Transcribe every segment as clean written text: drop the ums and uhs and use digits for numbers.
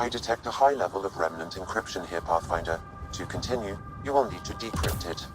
I detect a high level of remnant encryption here, Pathfinder. To continue, you will need to decrypt it.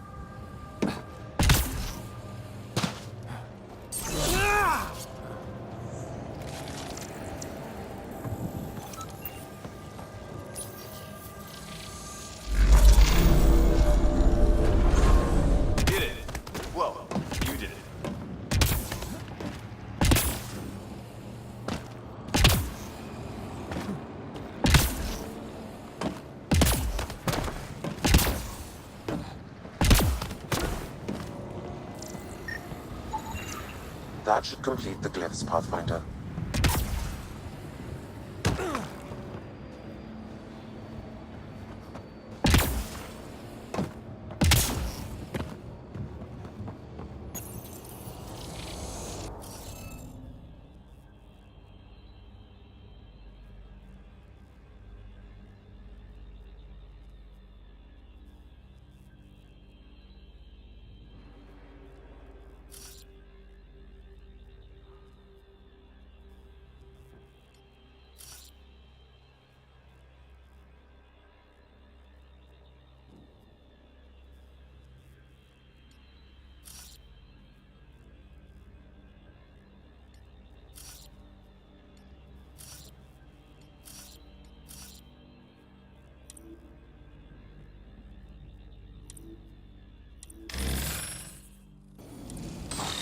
That should complete the glyphs, Pathfinder.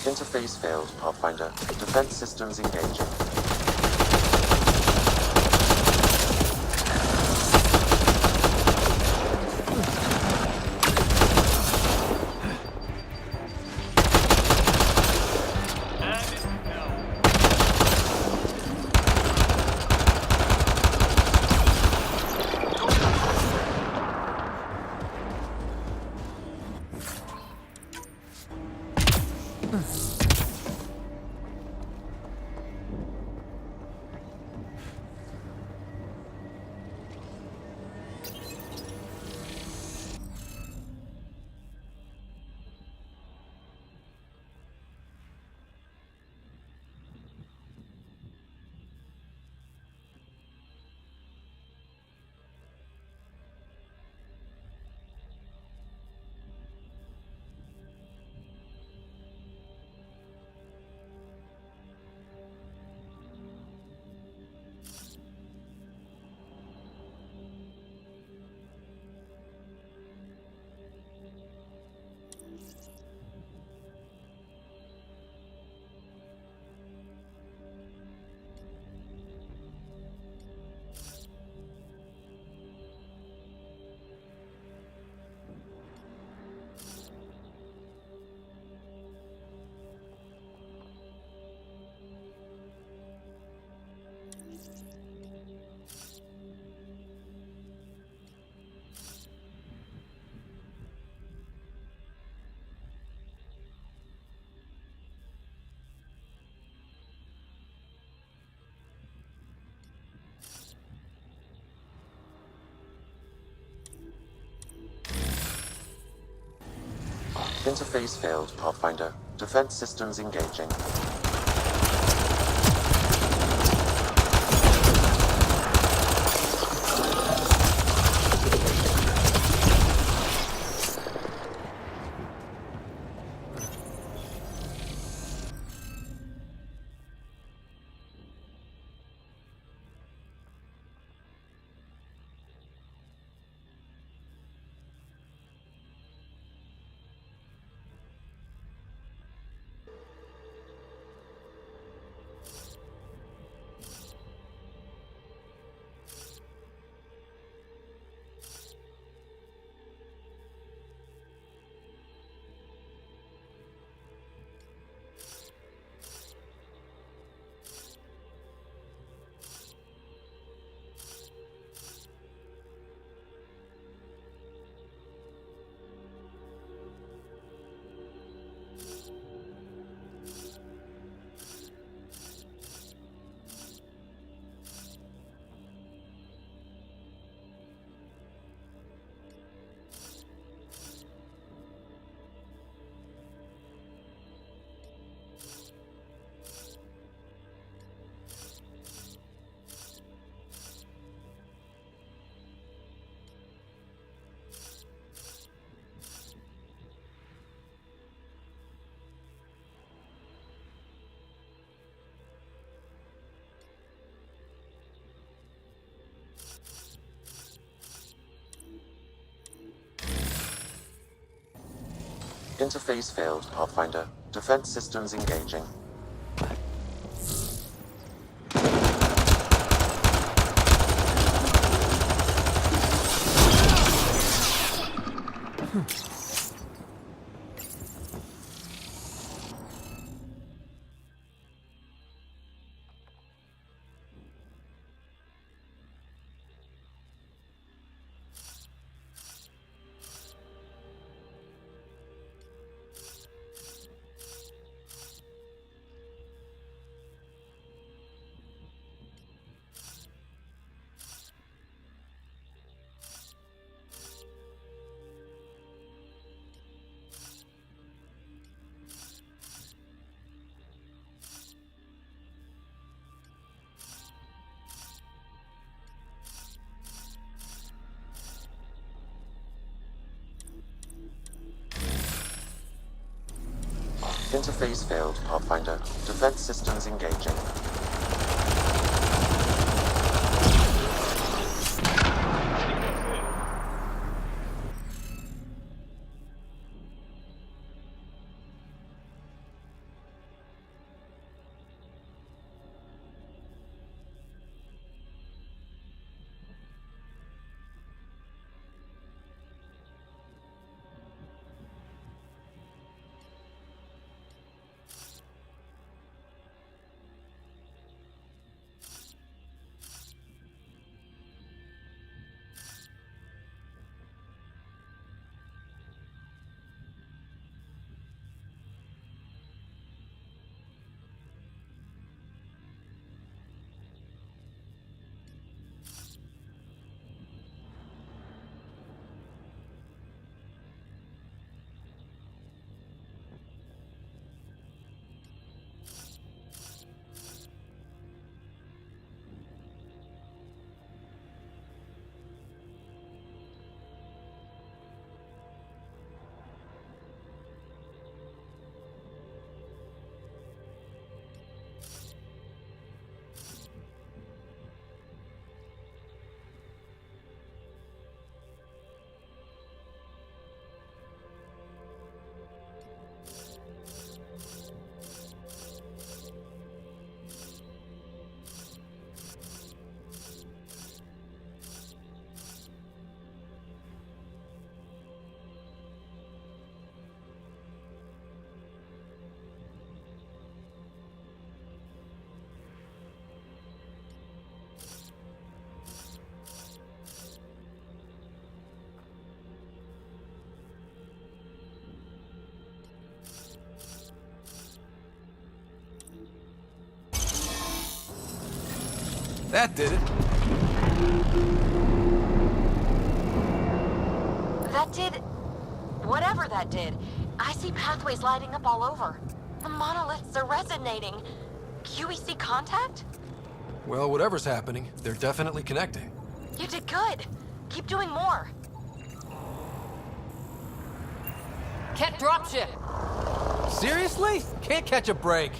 Interface failed, Pathfinder. Defense systems engaging. Interface failed, Pathfinder. Defense systems engaging. Interface failed, Pathfinder. Defense systems engaging. Interface failed, Pathfinder. Defense systems engaging. That did it. That did... whatever that did. I see pathways lighting up all over. The monoliths are resonating. QEC contact? Well, whatever's happening, they're definitely connecting. You did good. Keep doing more. Can't dropship. Seriously? Can't catch a break.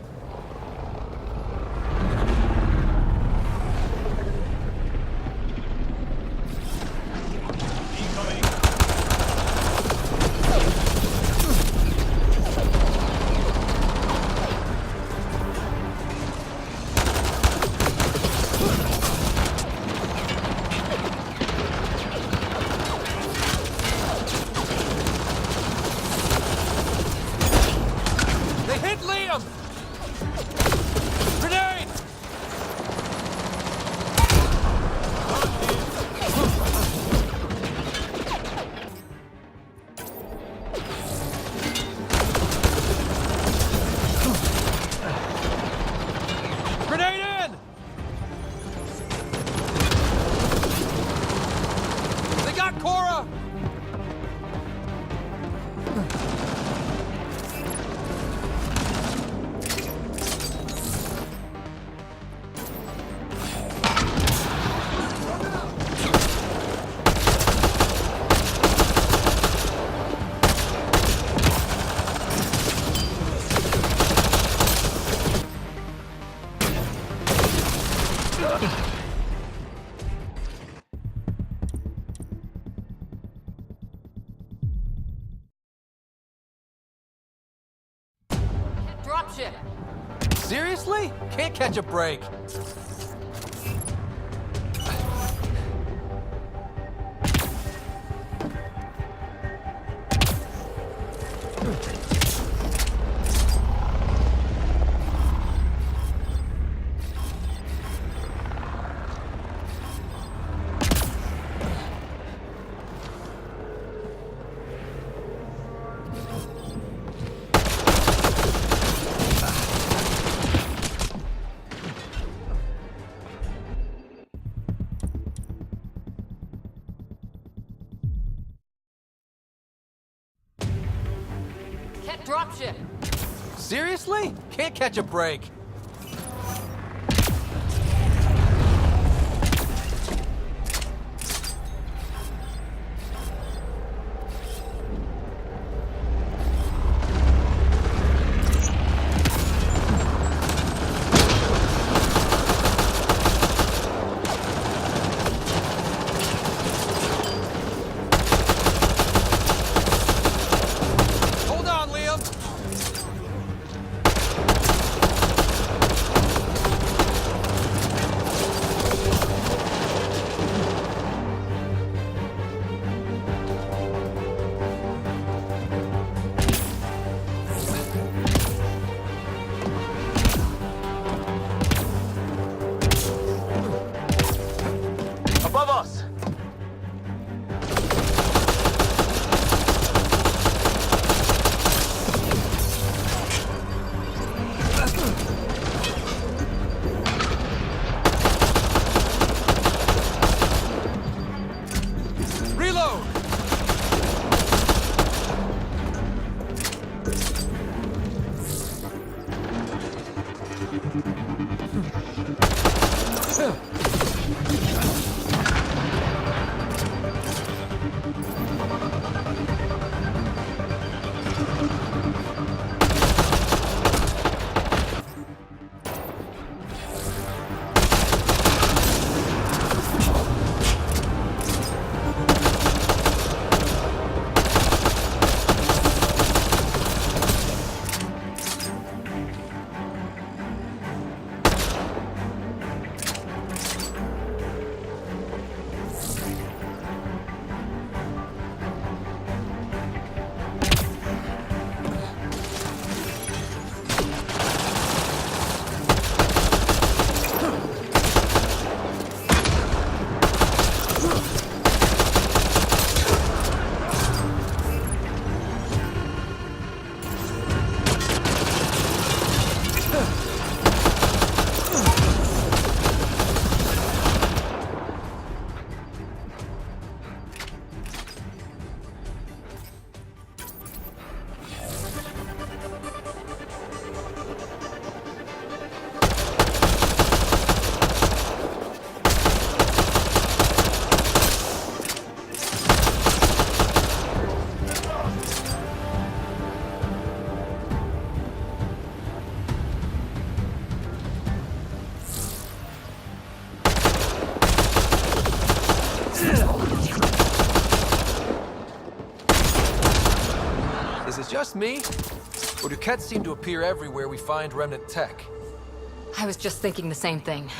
Dropship. Seriously? Can't catch a break. Dropship. Seriously? Can't catch a break. Is it just me? Or do Kets seem to appear everywhere we find remnant tech? I was just thinking the same thing.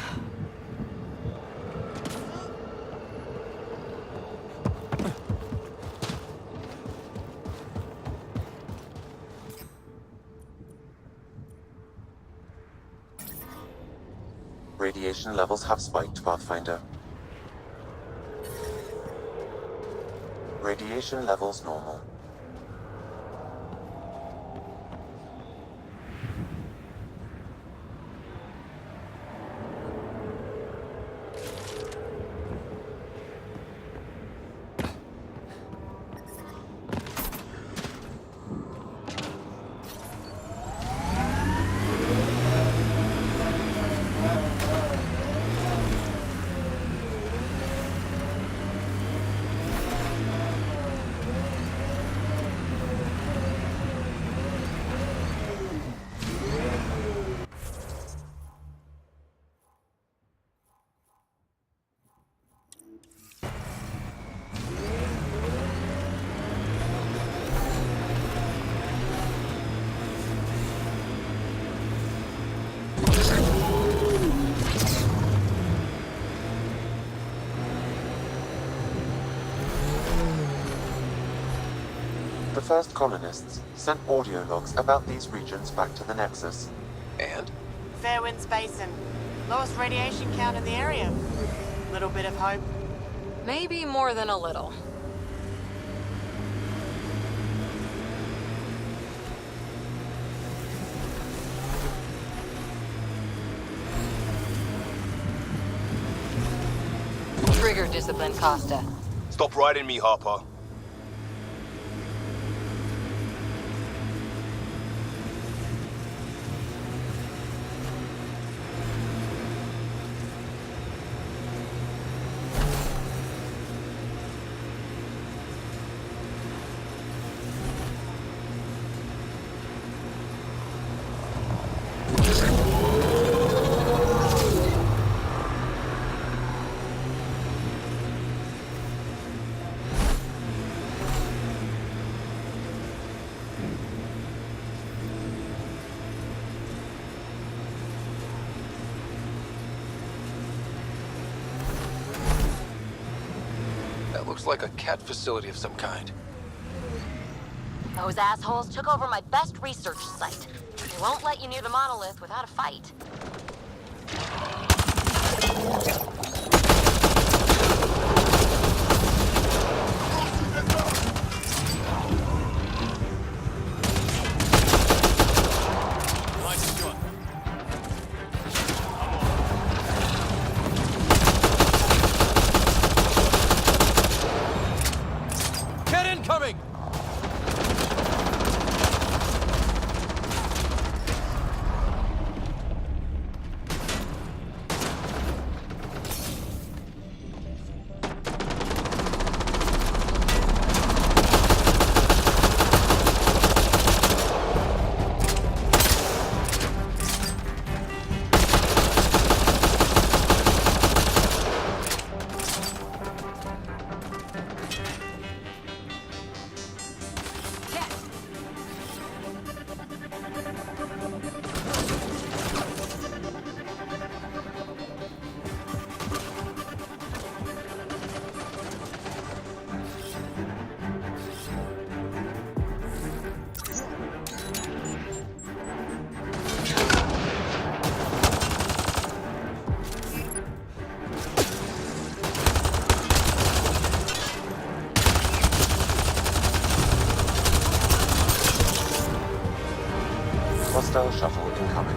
Radiation levels have spiked, Pathfinder. Radiation levels normal. The first colonists sent audio logs about these regions back to the Nexus. And? Fair winds basin. Lowest radiation count in the area. Little bit of hope. Maybe more than a little. Trigger discipline, Costa. Stop riding me, Harper. That looks like a cat facility of some kind. Those assholes took over my best research site. They won't let you near the monolith without a fight. Get incoming! Hostile shuttle incoming.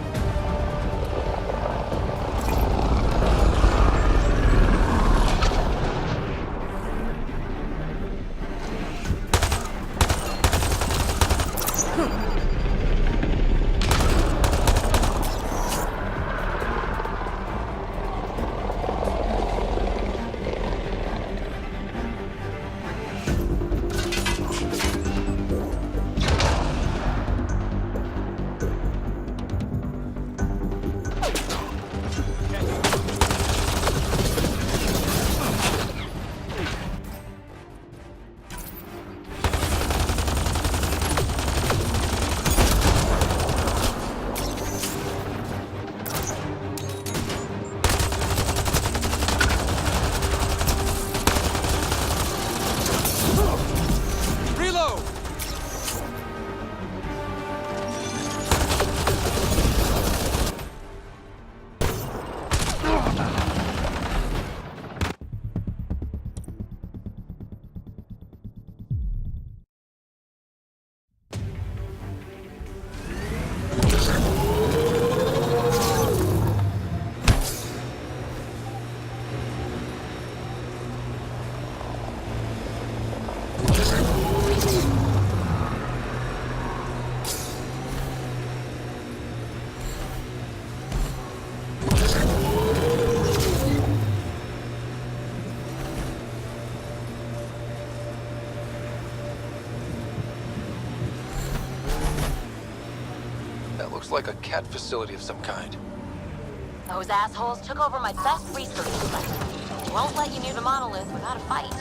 like a cat facility of some kind. Those assholes took over my best research site. Won't let you near the monolith without a fight.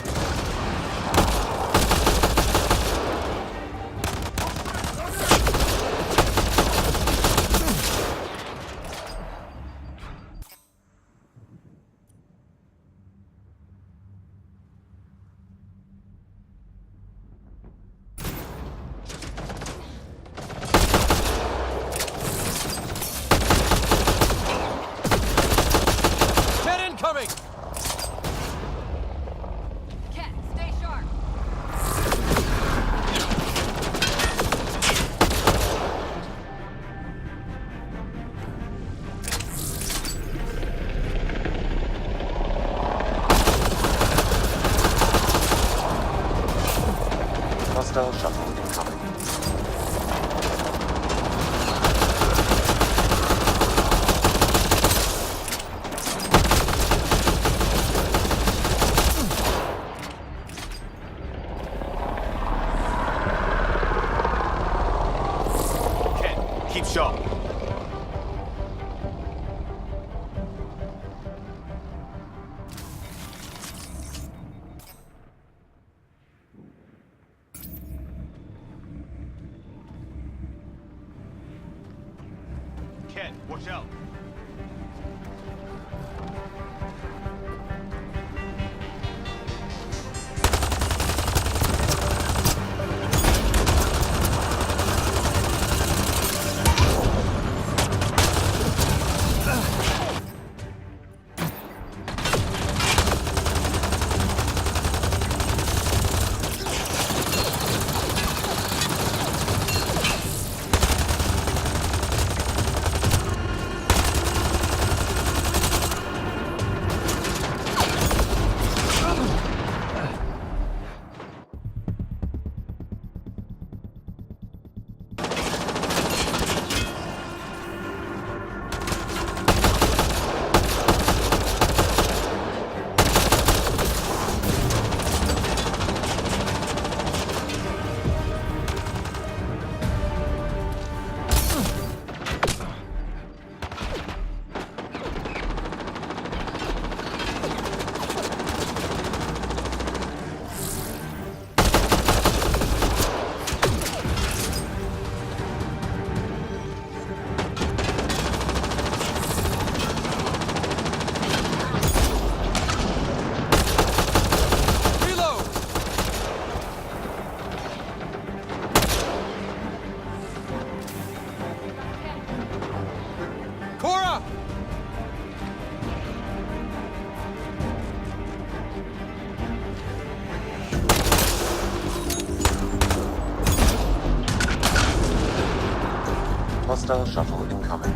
Hostile shuttle incoming. Ken, keep sharp. Ken, watch out. Hostile shuttle incoming.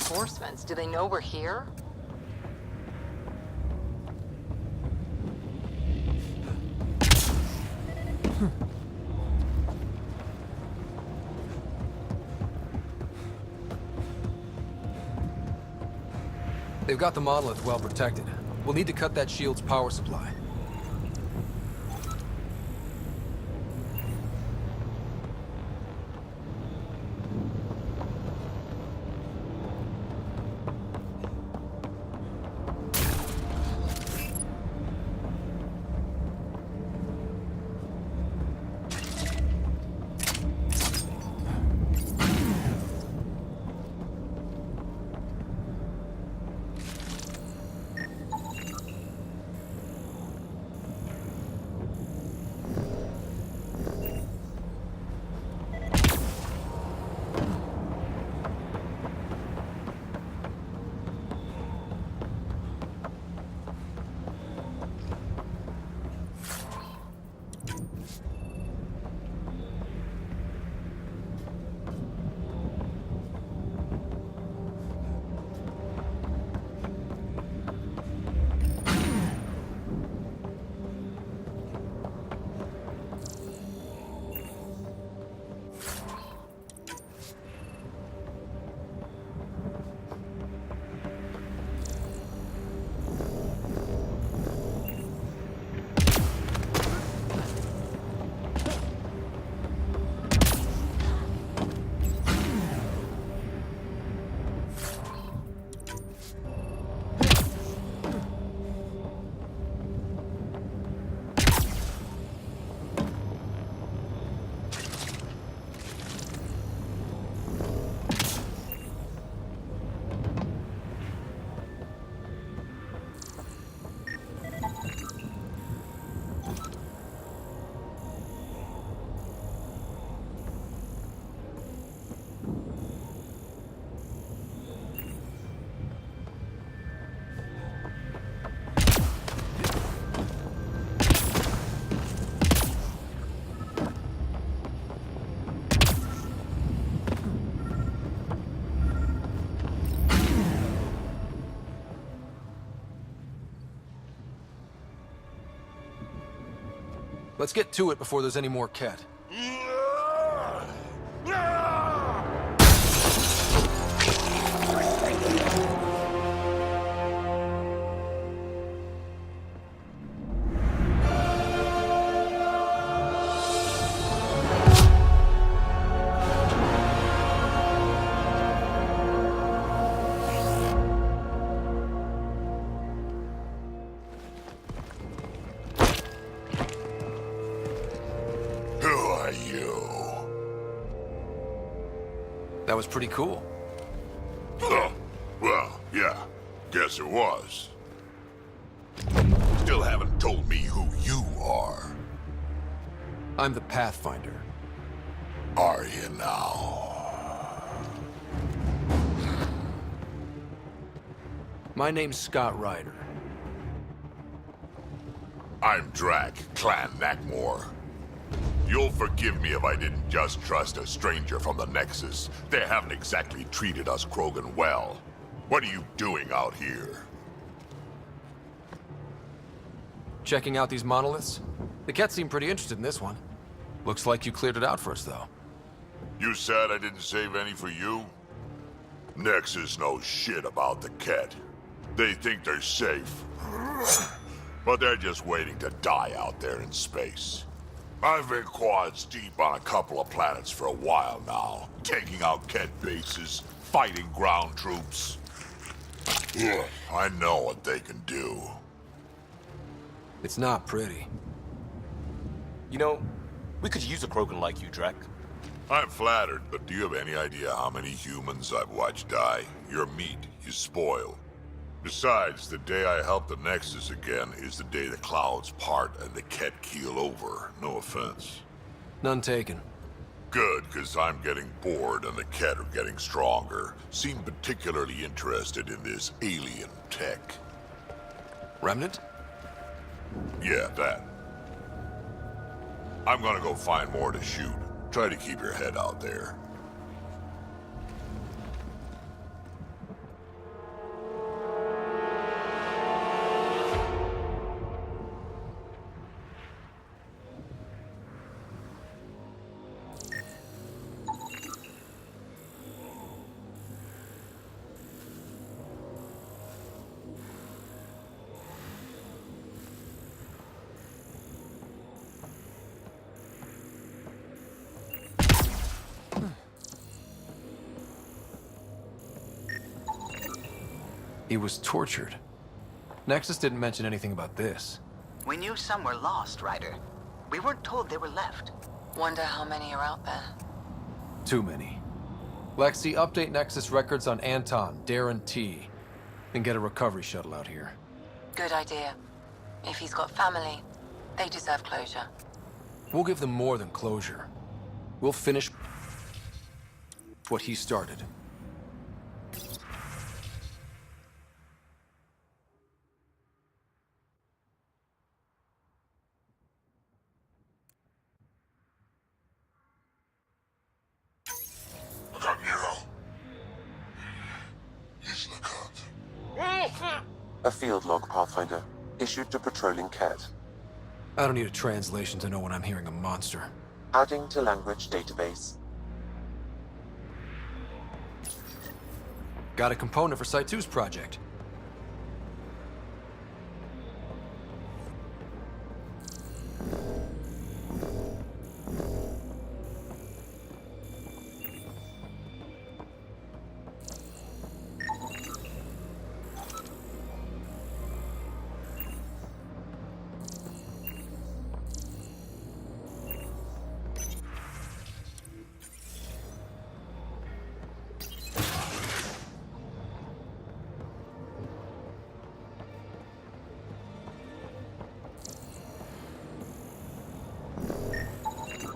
reinforcements. Do they know we're here? They've got the monolith well protected. We'll need to cut that shield's power supply. Let's get to it before there's any more Ket. That was pretty cool. Huh. Well, yeah. Guess it was. Still haven't told me who you are. I'm the Pathfinder. Are you now? My name's Scott Ryder. I'm Drac, Clan Nakmor. You'll forgive me if I didn't just trust a stranger from the Nexus. They haven't exactly treated us Krogan well. What are you doing out here? Checking out these monoliths? The Ket seem pretty interested in this one. Looks like you cleared it out for us, though. You said I didn't save any for you? Nexus knows shit about the Ket. They think they're safe. But they're just waiting to die out there in space. I've been quads deep on a couple of planets for a while now, taking out Ket bases, fighting ground troops. Ugh, I know what they can do. It's not pretty. You know, we could use a Krogan like you, Drac. I'm flattered, but do you have any idea how many humans I've watched die? Your meat is spoiled. Besides, the day I help the Nexus again is the day the clouds part and the Ket keel over. No offense. None taken. Good, because I'm getting bored and the Ket are getting stronger. Seem particularly interested in this alien tech. Remnant? Yeah, that. I'm gonna go find more to shoot. Try to keep your head out there. He was tortured. Nexus didn't mention anything about this. We knew some were lost, Ryder. We weren't told they were left. Wonder how many are out there. Too many. Lexi, update Nexus records on Anton, Darren T. And get a recovery shuttle out here. Good idea. If he's got family, they deserve closure. We'll give them more than closure. We'll finish what he started. A field log, Pathfinder, issued to patrolling cat. I don't need a translation to know when I'm hearing a monster. Adding to language database. Got a component for Site 2's project.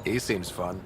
He seems fun.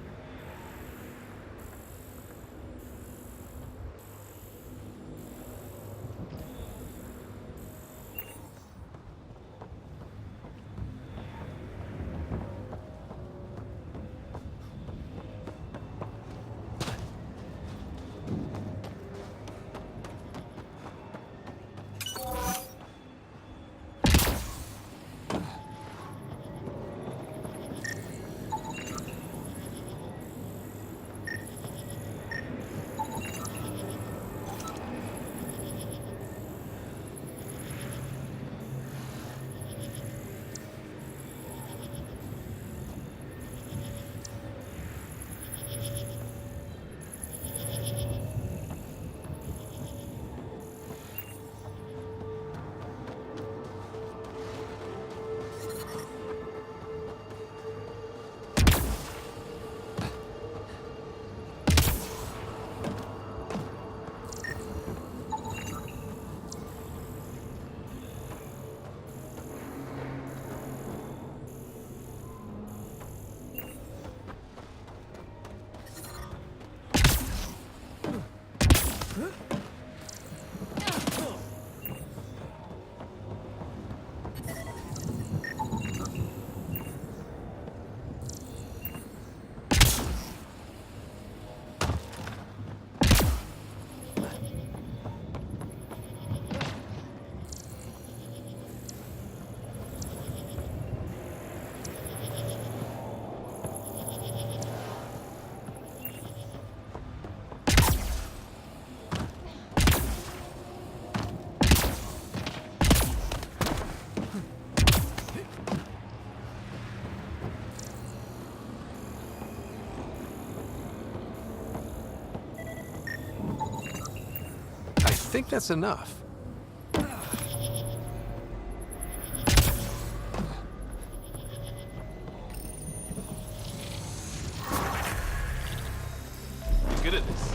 I think that's enough. Good at this.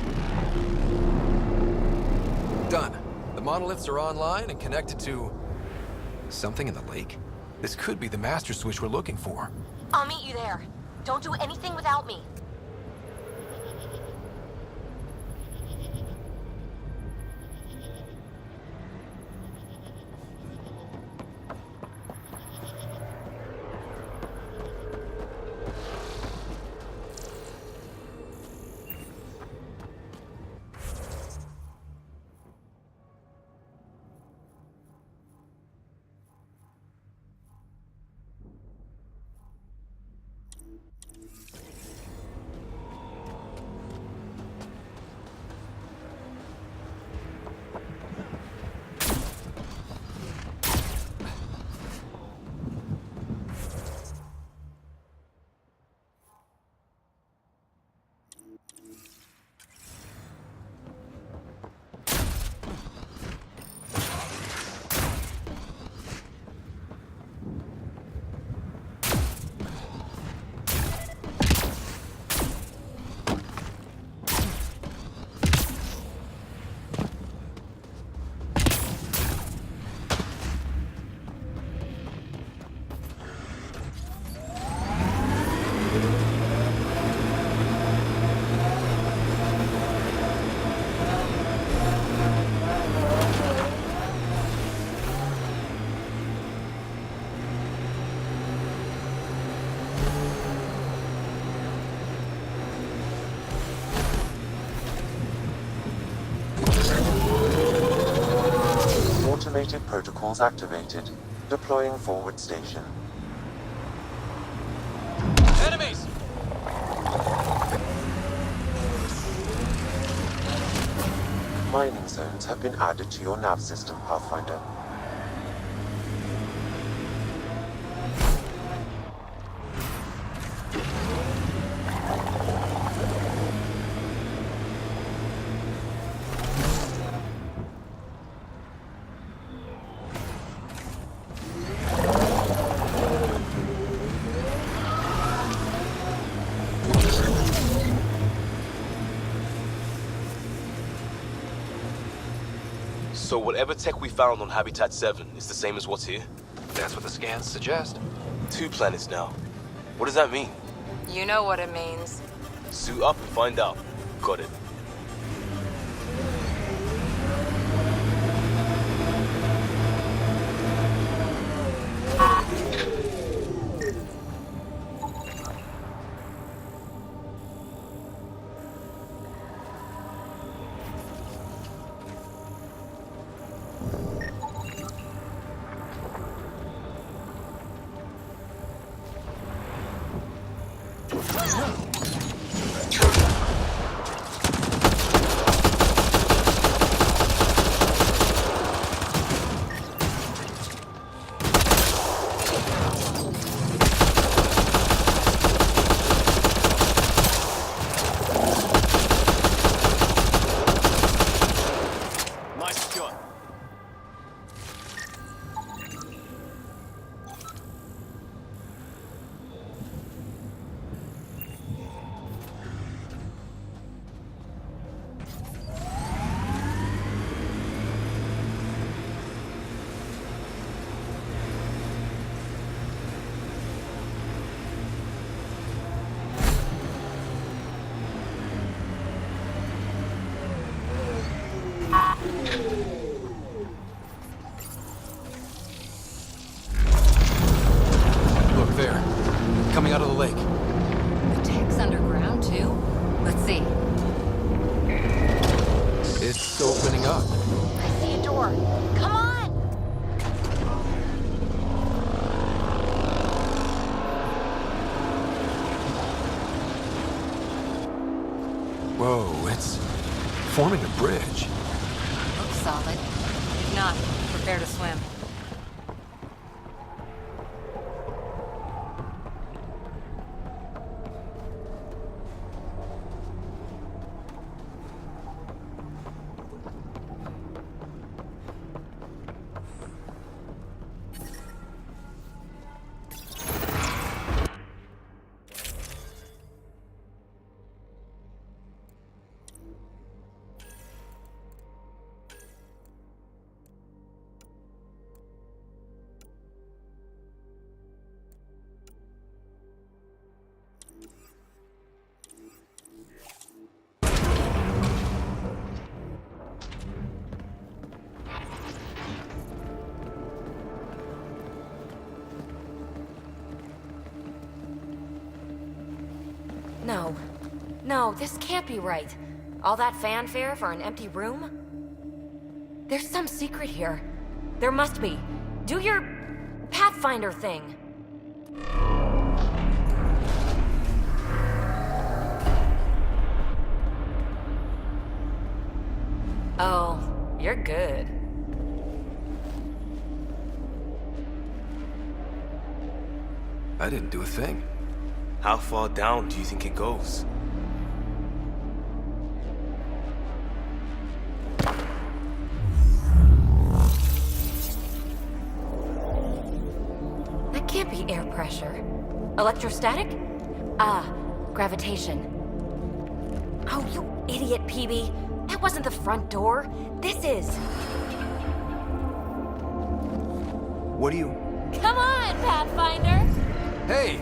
Done. The monoliths are online and connected to something in the lake. This could be the master switch we're looking for. I'll meet you there. Don't do anything without me. Integrated protocols activated. Deploying forward station. Enemies! Mining zones have been added to your nav system, Pathfinder. So whatever tech we found on Habitat 7 is the same as what's here? That's what the scans suggest. 2 planets now. What does that mean? You know what it means. Suit up and find out. Got it. Look there. Coming out of the lake. The tech's underground, too? Let's see. It's opening up. I see a door. Come on! Whoa, it's forming a bridge. Looks solid. If not, prepare to swim. No. No, this can't be right. All that fanfare for an empty room? There's some secret here. There must be. Do your Pathfinder thing. Oh, you're good. I didn't do a thing. How far down do you think it goes? That can't be air pressure. Electrostatic? Ah, gravitation. Oh, you idiot, PB. That wasn't the front door. This is. What do you... Come on, Pathfinder! Hey!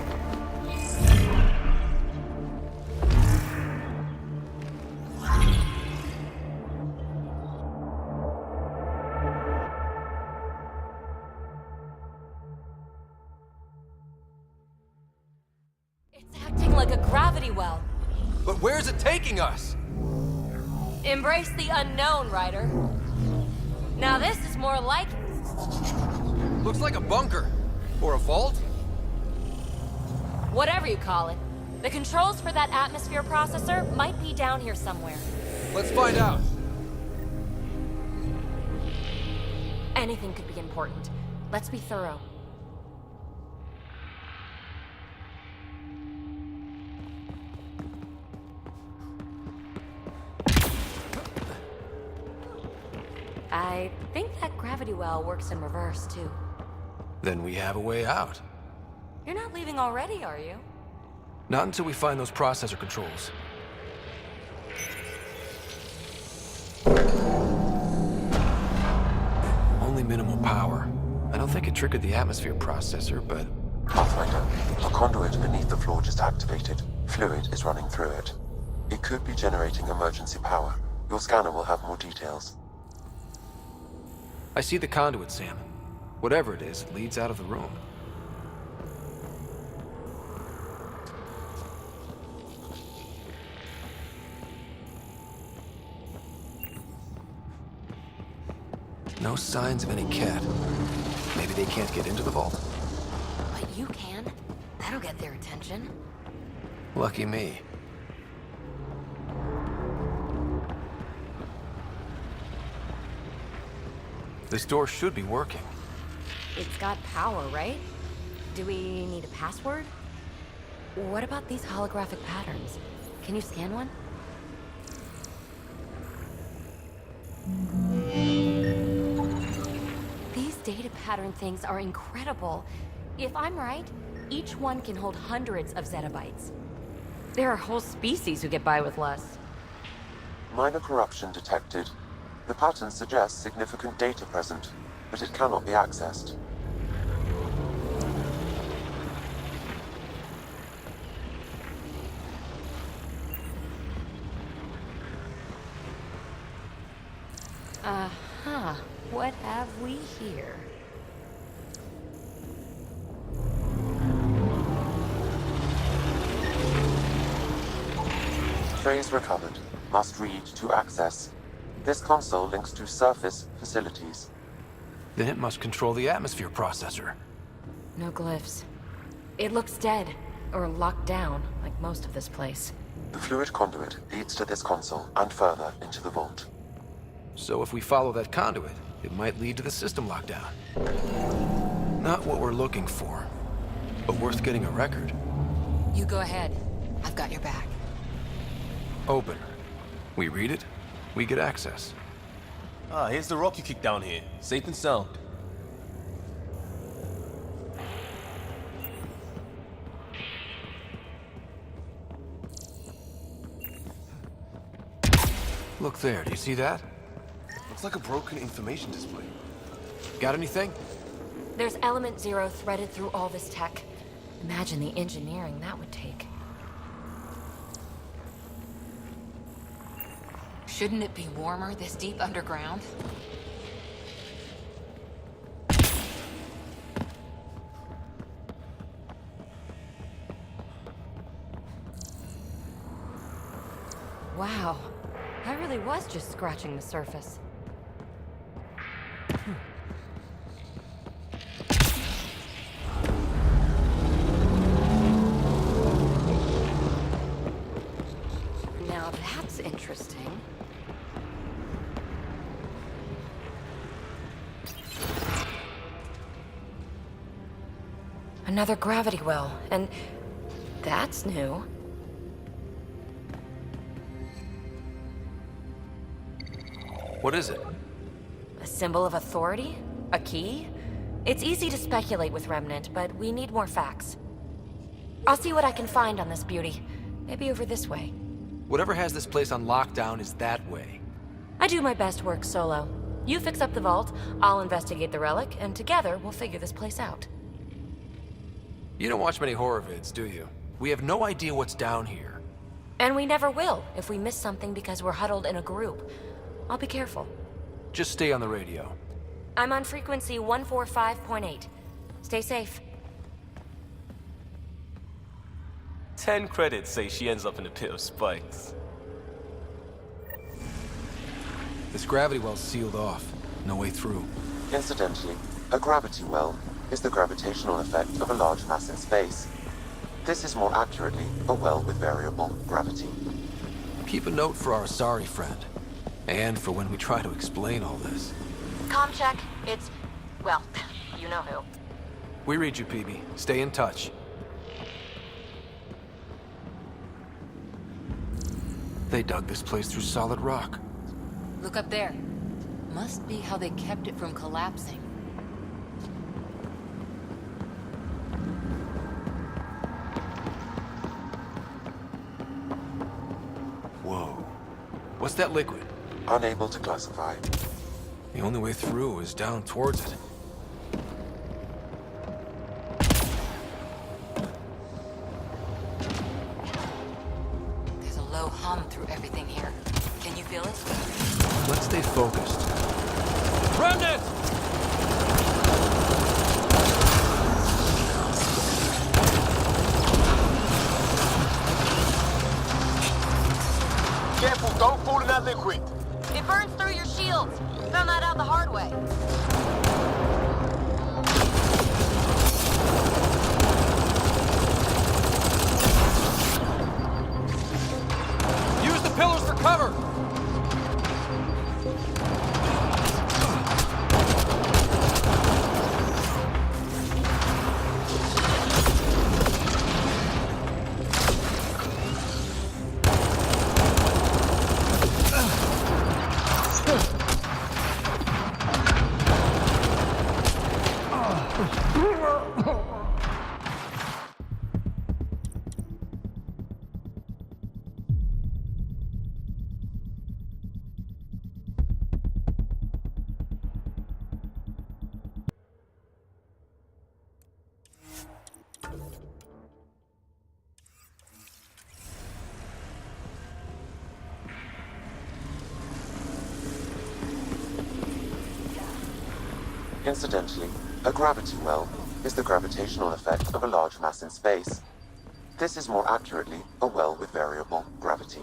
It's acting like a gravity well. But where's it taking us? Embrace the unknown, Ryder. Now this is more like it. Looks like a bunker. Or a vault? Whatever you call it. The controls for that atmosphere processor might be down here somewhere. Let's find out. Anything could be important. Let's be thorough. I think that gravity well works in reverse, too. Then we have a way out. You're not leaving already, are you? Not until we find those processor controls. Only minimal power. I don't think it triggered the atmosphere processor, but... Pathfinder, a conduit beneath the floor just activated. Fluid is running through it. It could be generating emergency power. Your scanner will have more details. I see the conduit, Sam. Whatever it is, it leads out of the room. No signs of any cat. Maybe they can't get into the vault. But you can. That'll get their attention. Lucky me. This door should be working. It's got power, right? Do we need a password? What about these holographic patterns? Can you scan one? These data pattern things are incredible. If I'm right, each one can hold hundreds of zettabytes. There are whole species who get by with less. Minor corruption detected. The pattern suggests significant data present, but it cannot be accessed. Uh-huh. What have we here? Phrase recovered. Must read to access. This console links to surface facilities. Then it must control the atmosphere processor. No glyphs. It looks dead, or locked down, like most of this place. The fluid conduit leads to this console and further into the vault. So if we follow that conduit, it might lead to the system lockdown. Not what we're looking for, but worth getting a record. You go ahead. I've got your back. Open. We read it, we get access. Ah, here's the rock you kicked down here. Safe and sound. Look there, do you see that? Looks like a broken information display. Got anything? There's element 0 threaded through all this tech. Imagine the engineering that would take. Shouldn't it be warmer this deep underground? Wow. I really was just scratching the surface. Now that's interesting. Another gravity well, and that's new. What is it? A symbol of authority? A key? It's easy to speculate with Remnant, but we need more facts. I'll see what I can find on this beauty. Maybe over this way. Whatever has this place on lockdown is that way. I do my best work solo. You fix up the vault, I'll investigate the relic, and together we'll figure this place out. You don't watch many horror vids, do you? We have no idea what's down here. And we never will if we miss something because we're huddled in a group. I'll be careful. Just stay on the radio. I'm on frequency 145.8. Stay safe. 10 credits say she ends up in a pit of spikes. This gravity well's sealed off. No way through. Incidentally, a gravity well is the gravitational effect of a large mass in space. This is more accurately a well with variable gravity. Keep a note for our sorry friend. And for when we try to explain all this. Comm check. It's... well, you know who. We read you, PB. Stay in touch. They dug this place through solid rock. Look up there. Must be how they kept it from collapsing. Whoa. What's that liquid? Unable to classify. The only way through is down towards it. There's a low hum through everything here. Can you feel it? Let's stay focused. Remnant! Careful, don't fall in that liquid. It burns through your shields. Found that out the hard way. Use the pillars for cover! Incidentally, a gravity well is the gravitational effect of a large mass in space. This is more accurately a well with variable gravity.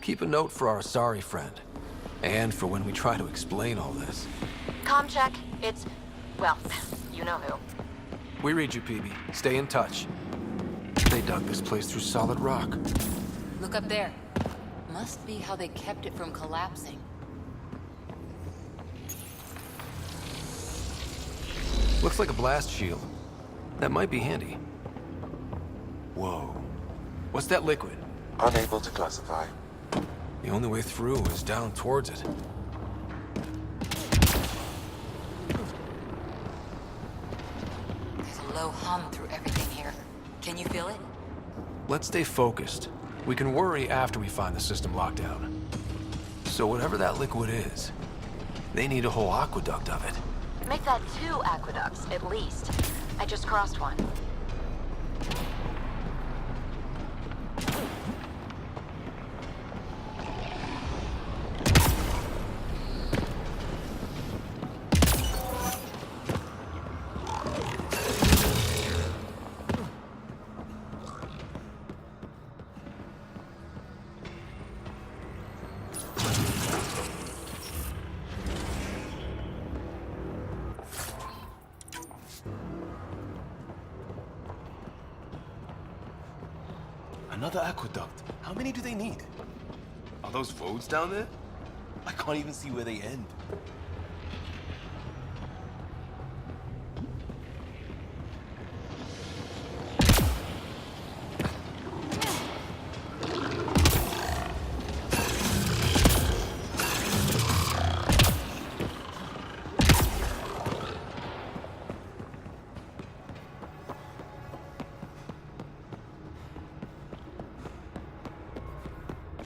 Keep a note for our sorry friend. And for when we try to explain all this. Comm check. It's... well, you know who. We read you, PB. Stay in touch. They dug this place through solid rock. Look up there. Must be how they kept it from collapsing. Looks like a blast shield. That might be handy. Whoa. What's that liquid? Unable to classify. The only way through is down towards it. There's a low hum through everything here. Can you feel it? Let's stay focused. We can worry after we find the system lockdown. So whatever that liquid is, they need a whole aqueduct of it. Make that 2 aqueducts, at least. I just crossed one. Another aqueduct. How many do they need? Are those roads down there? I can't even see where they end.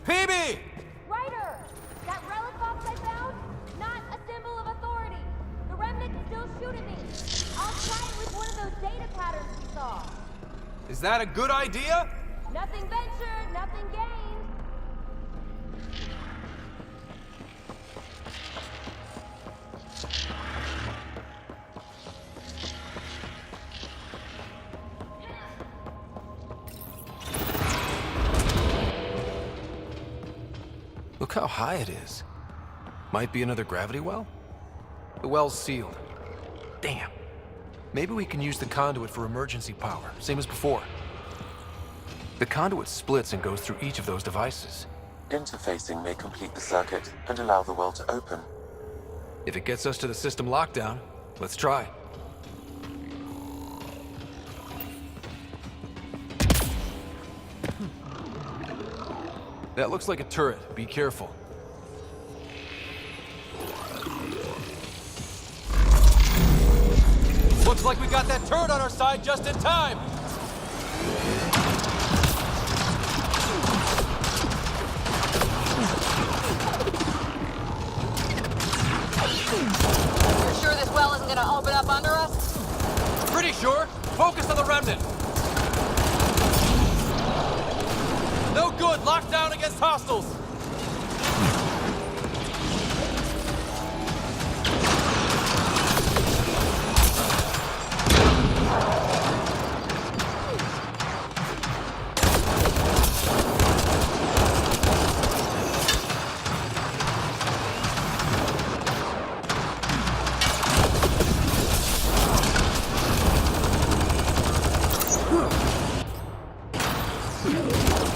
PB! Ryder! That relic box I found? Not a symbol of authority. The remnant can still shoot at me. I'll try it with one of those data patterns we saw. Is that a good idea? Nothing ventured, nothing gained. Look how high it is. Might be another gravity well? The well's sealed. Damn. Maybe we can use the conduit for emergency power, same as before. The conduit splits and goes through each of those devices. Interfacing may complete the circuit and allow the well to open. If it gets us to the system lockdown, let's try. That looks like a turret. Be careful. Looks like we got that turret on our side just in time! You're sure this well isn't gonna open up under us? Pretty sure. Focus on the remnant. No good. Lockdown against hostiles.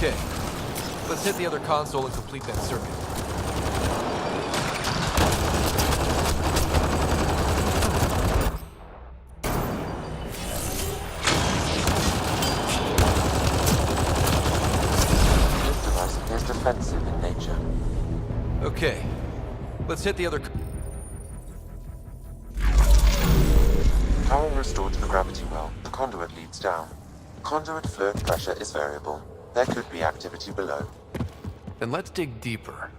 Okay, let's hit the other console and complete that circuit. This device appears defensive in nature. Okay, let's hit the other... Power restored to the gravity well. The conduit leads down. Conduit fluid pressure is variable. There could be activity below. Then let's dig deeper.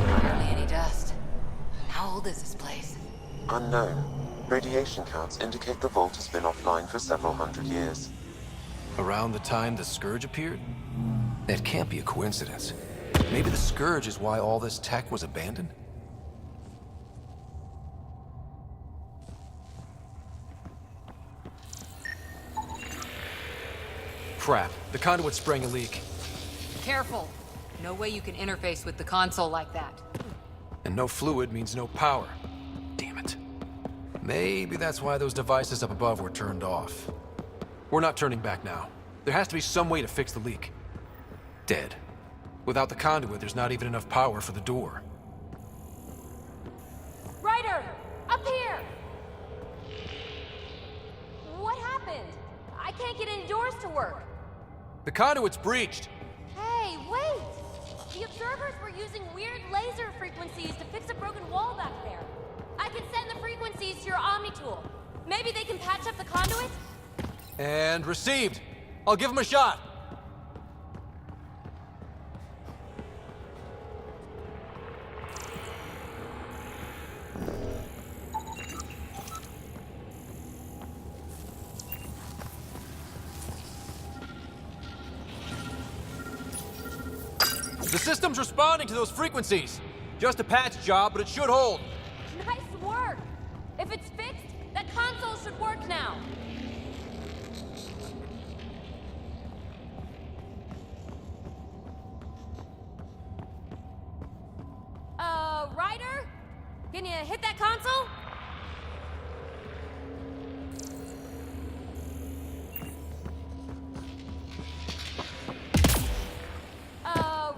Hardly any dust. How old is this place? Unknown. Radiation counts indicate the vault has been offline for several hundred years. Around the time the Scourge appeared? That can't be a coincidence. Maybe the Scourge is why all this tech was abandoned? Crap, the conduit's spraying a leak. Careful. No way you can interface with the console like that. And no fluid means no power. Damn it. Maybe that's why those devices up above were turned off. We're not turning back now. There has to be some way to fix the leak. Dead. Without the conduit, there's not even enough power for the door. Ryder! Up here! What happened? I can't get any doors to work. The conduit's breached! Hey, wait! The observers were using weird laser frequencies to fix a broken wall back there. I can send the frequencies to your Omni tool. Maybe they can patch up the conduit? And received. I'll give him a shot. The system's responding to those frequencies. Just a patch job, but it should hold. Nice work! If it's fixed, that console should work now. Ryder? Can you hit that console?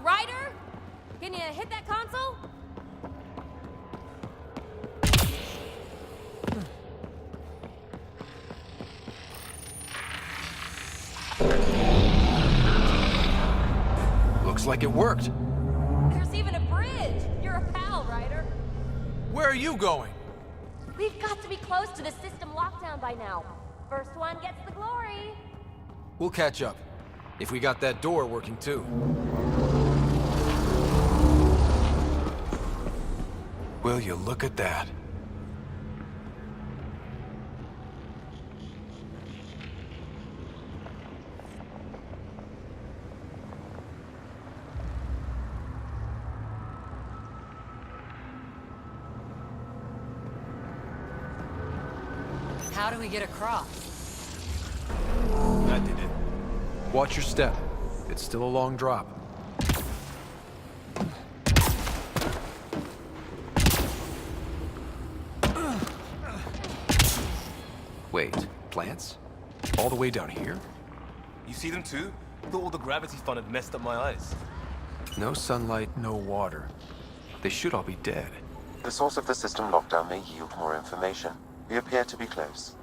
Ryder? Can you hit that console? Looks like it worked. There's even a bridge. You're a pal, Ryder. Where are you going? We've got to be close to the system lockdown by now. First one gets the glory. We'll catch up. If we got that door working too. Will you look at that? How do we get across? I did it. Watch your step. It's still a long drop. Wait, plants? All the way down here? You see them too? Thought all the gravity fun had messed up my eyes. No sunlight, no water. They should all be dead. The source of the system lockdown may yield more information. We appear to be close.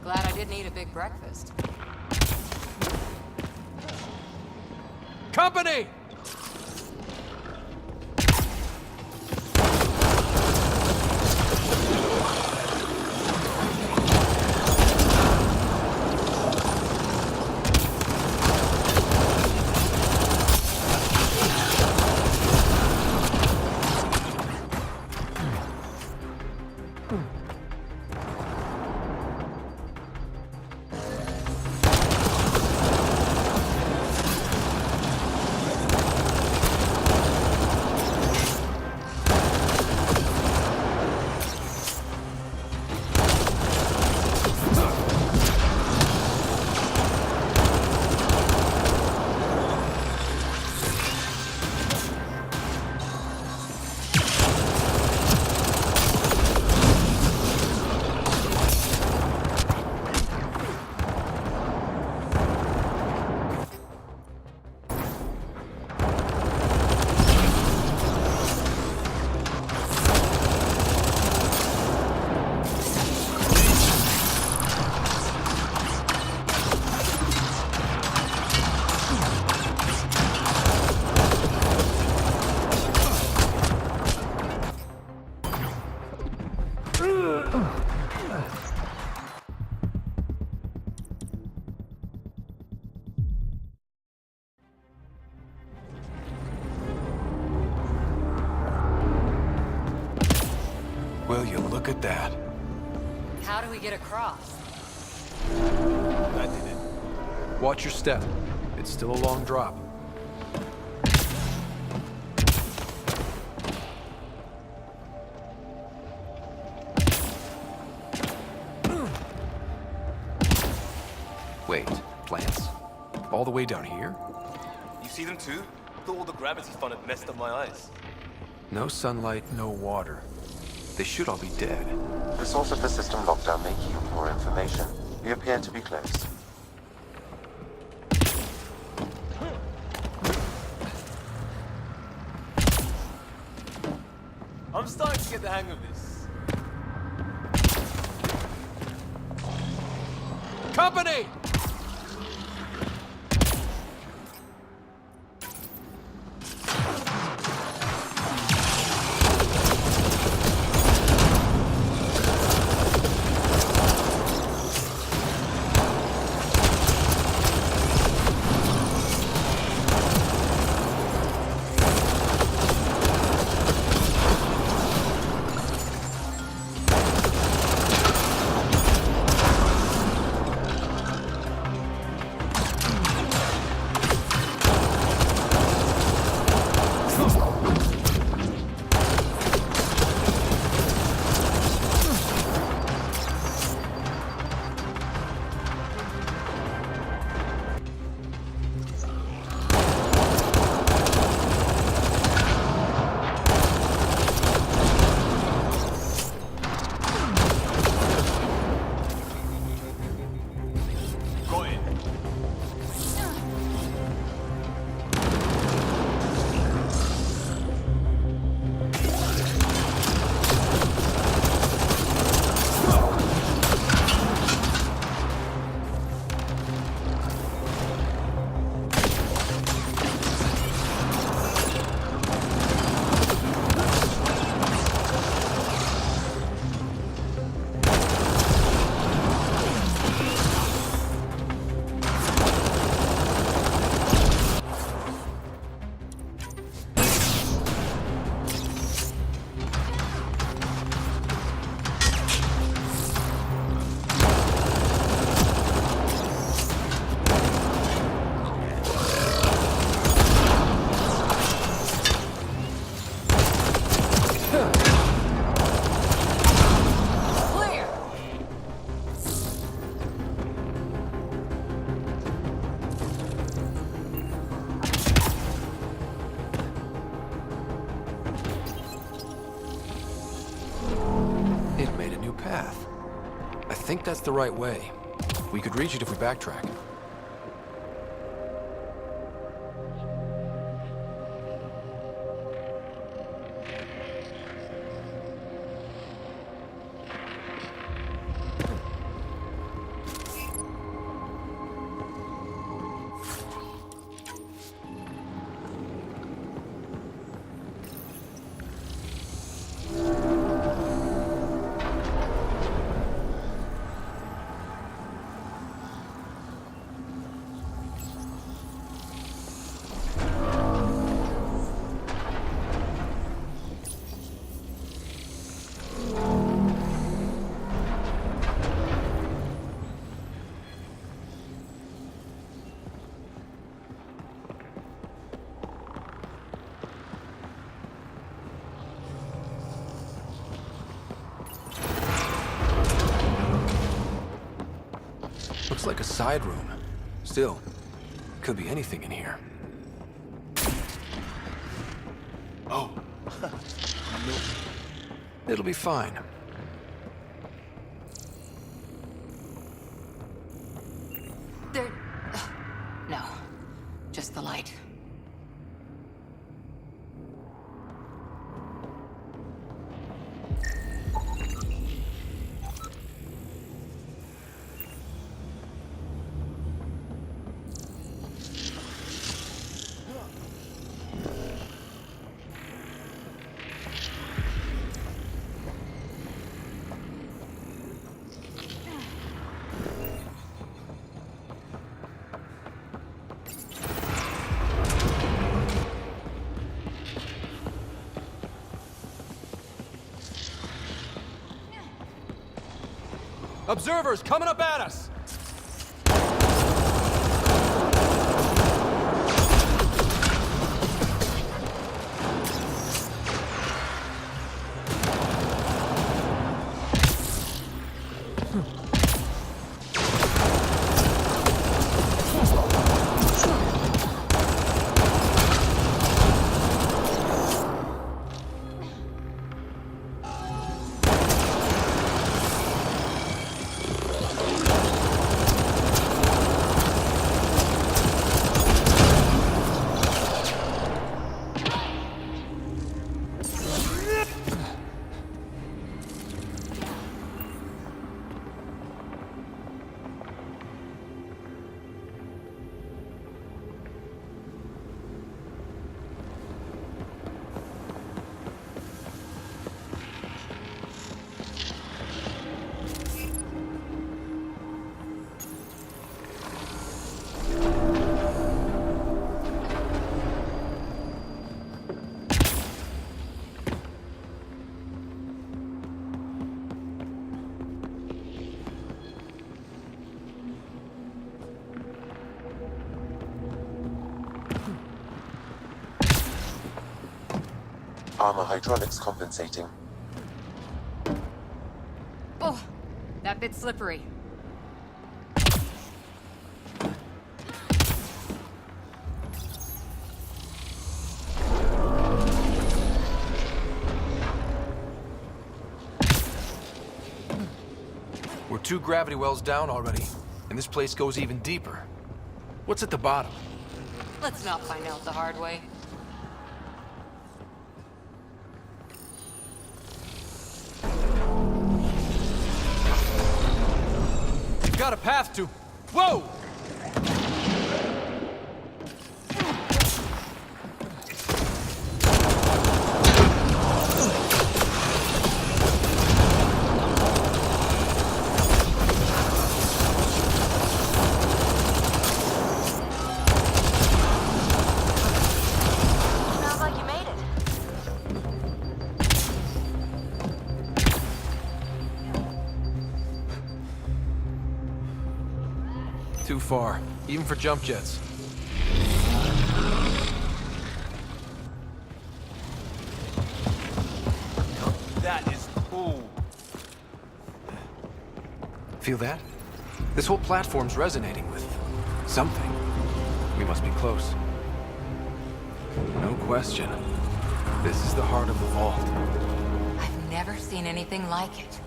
Glad I didn't eat a big breakfast. Company! Will you look at that? How do we get across? I did it. Watch your step. It's still a long drop. Wait, plants? All the way down here? You see them too? Thought all the gravity fun had messed up my eyes. No sunlight, no water. They should all be dead. The source of the system lockdown may yield more information. We appear to be close. I'm starting to get the hang of this. Company! think that's the right way. We could reach it if we backtrack. Looks like a side room. Still, could be anything in here. Oh. It'll be fine. There... No. Just the light. Observers coming up at us! Armor hydraulics compensating. Oh, that bit's slippery. We're 2 gravity wells down already, and this place goes even deeper. What's at the bottom? Let's not find out the hard way. We've got a path to... Whoa! Too far, even for jump jets. That is cool. Feel that? This whole platform's resonating with something. We must be close. No question. This is the heart of the vault. I've never seen anything like it.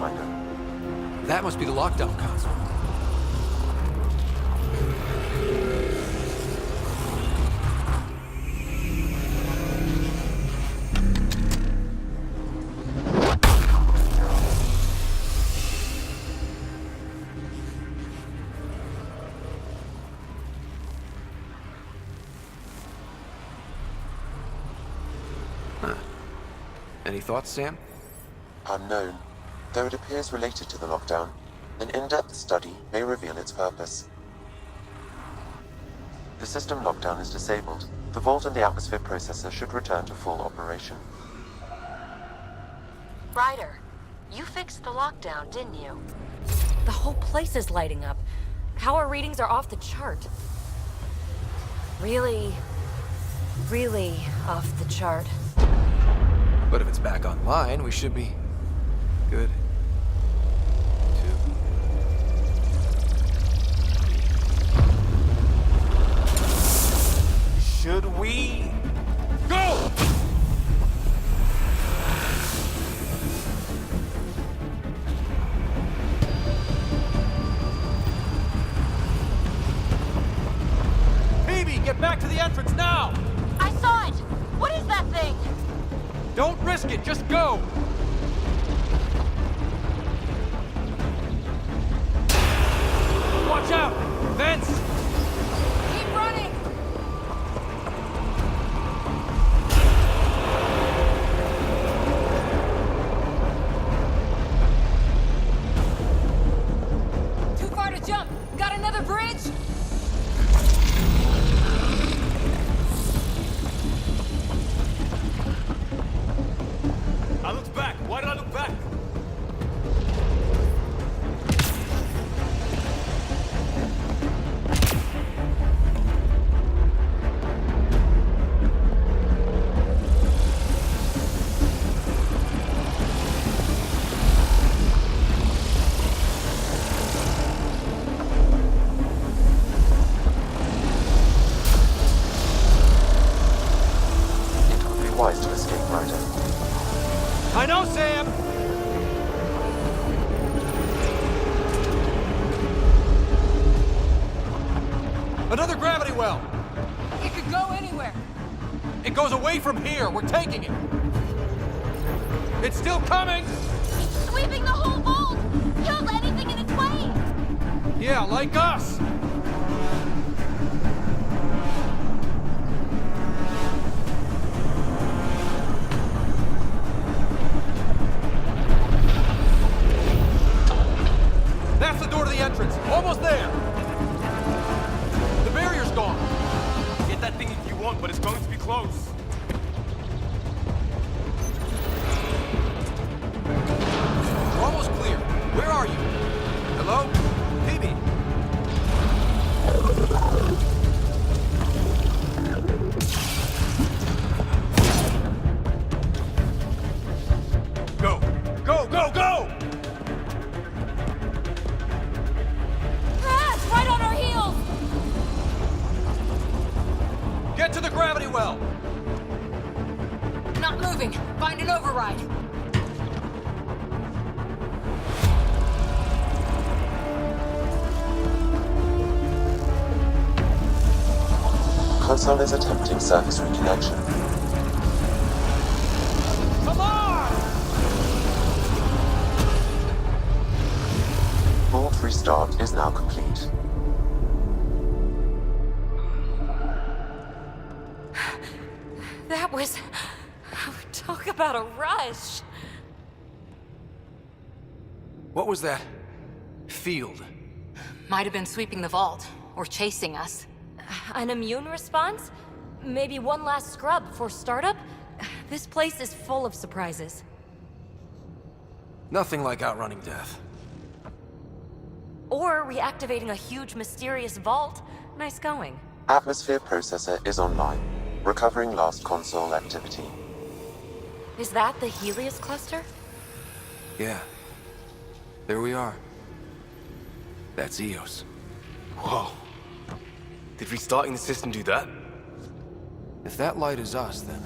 finder. That must be the lockdown console. Any thoughts, Sam? Unknown. Though it appears related to the lockdown, an in-depth study may reveal its purpose. The system lockdown is disabled. The vault and the atmosphere processor should return to full operation. Ryder, you fixed the lockdown, didn't you? The whole place is lighting up. Power readings are off the chart. Really off the chart. But if it's back online, we should be good. Should we go? Phoebe, get back to the entrance now! I saw it! What is that thing? Don't risk it, just go! Watch out! Vents! Keep running! Too far to jump! Got another bridge? I looked back. Why did I look back? It would be wise to escape, Ryder. I know, Sam! Another gravity well! It could go anywhere. It goes away from here. We're taking it. It's still coming! Sweeping the whole vault! Kills anything in its way! Yeah, like us! That's the door to the entrance. Almost there. The barrier's gone. Get that thing if you want, but it's going to be close. We're almost clear. Where are you? Hello? Phoebe? Go! Go, go, go! Ah, it's right on our heels! Get to the gravity well! Not moving. Find an override. Console is attempting service reconnection. Come on! Vault restart is now complete. That was... Talk about a rush. What was that field? Might have been sweeping the vault, or chasing us. An immune response? Maybe one last scrub for startup? This place is full of surprises. Nothing like outrunning death. Or reactivating a huge mysterious vault. Nice going. Atmosphere processor is online, recovering last console activity. Is that the Helios cluster? Yeah. There we are. That's Eos. Whoa. Did restarting the system do that? If that light is us, then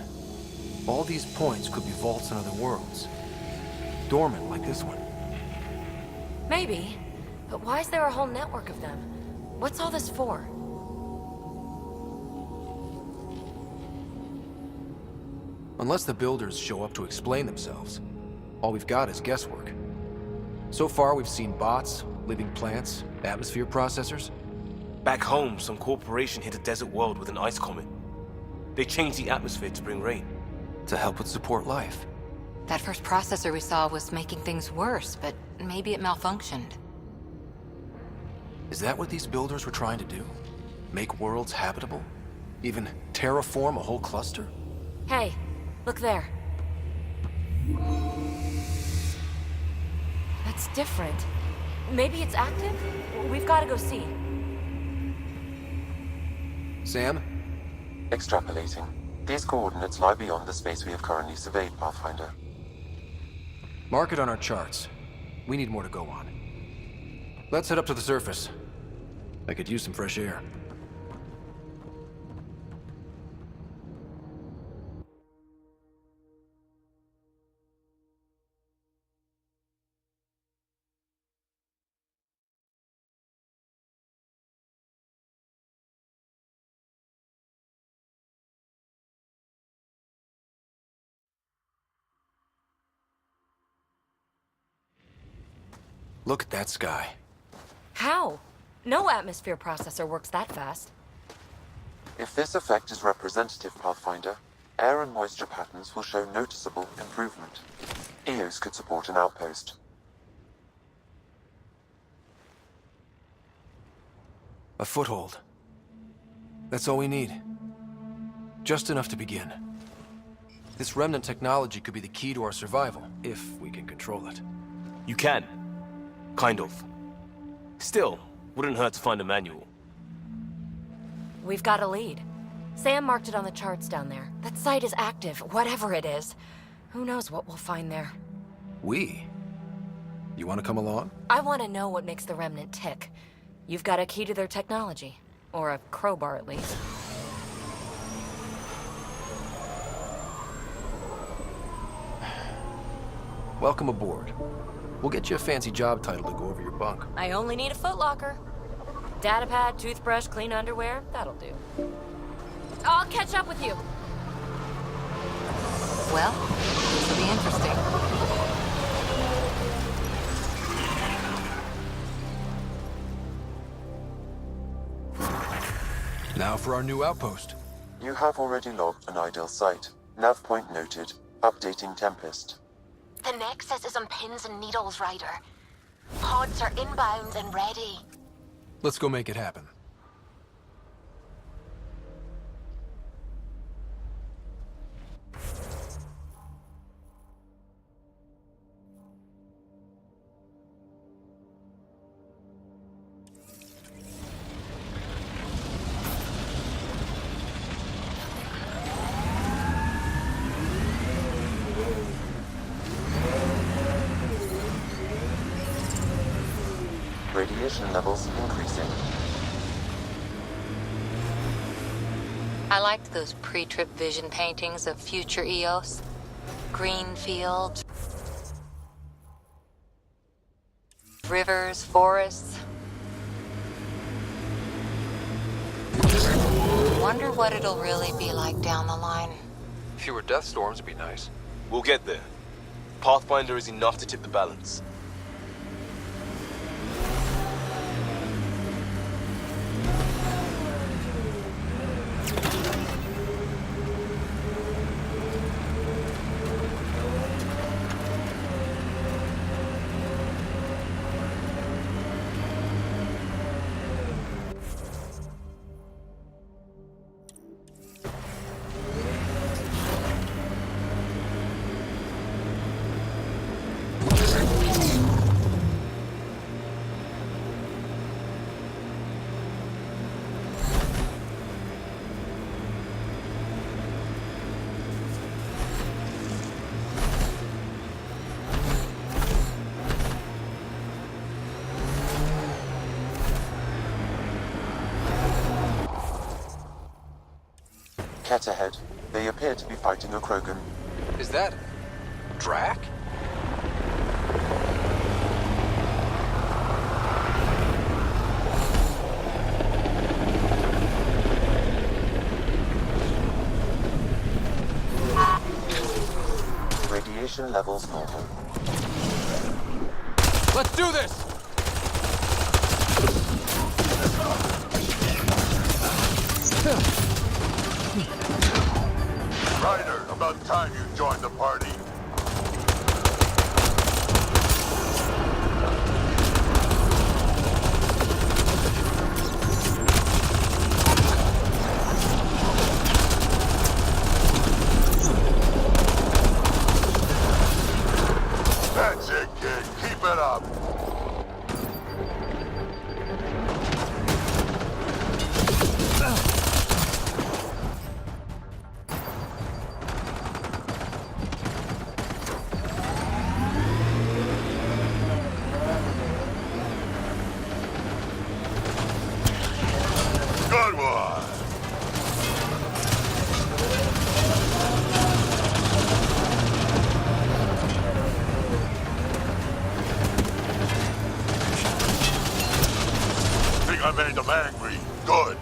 all these points could be vaults in other worlds. Dormant like this one. Maybe. But why is there a whole network of them? What's all this for? Unless the builders show up to explain themselves, all we've got is guesswork. So far, we've seen bots, living plants, atmosphere processors. Back home, some corporation hit a desert world with an ice comet. They changed the atmosphere to bring rain. To help it support life. That first processor we saw was making things worse, but maybe it malfunctioned. Is that what these builders were trying to do? Make worlds habitable? Even terraform a whole cluster? Hey, look there. That's different. Maybe it's active? We've got to go see. Sam? Extrapolating. These coordinates lie beyond the space we have currently surveyed, Pathfinder. Mark it on our charts. We need more to go on. Let's head up to the surface. I could use some fresh air. Look at that sky. How? No atmosphere processor works that fast. If this effect is representative, Pathfinder, air and moisture patterns will show noticeable improvement. EOS could support an outpost. A foothold. That's all we need. Just enough to begin. This remnant technology could be the key to our survival, if we can control it. You can. Kind of. Still, wouldn't hurt to find a manual. We've got a lead. Sam marked it on the charts down there. That site is active, whatever it is. Who knows what we'll find there. We? You want to come along? I want to know what makes the Remnant tick. You've got a key to their technology. Or a crowbar, at least. Welcome aboard. We'll get you a fancy job title to go over your bunk. I only need a footlocker. Datapad, toothbrush, clean underwear, that'll do. I'll catch up with you. Well, this will be interesting. Now for our new outpost. You have already logged an ideal site. Nav point noted. Updating Tempest. The Nexus is on pins and needles, Ryder. Pods are inbound and ready. Let's go make it happen. Radiation levels increasing. I liked those pre-trip vision paintings of future EOS. Green fields, rivers, forests. Wonder what it'll really be like down the line. Fewer death storms would be nice. We'll get there. Pathfinder is enough to tip the balance. Cat ahead. They appear to be fighting a Krogan. Is that... Drac? Radiation levels normal. Let's do this! Ryder, about time you joined the party. That's it, kid. Keep it up. Good one. Think I made them angry. Good.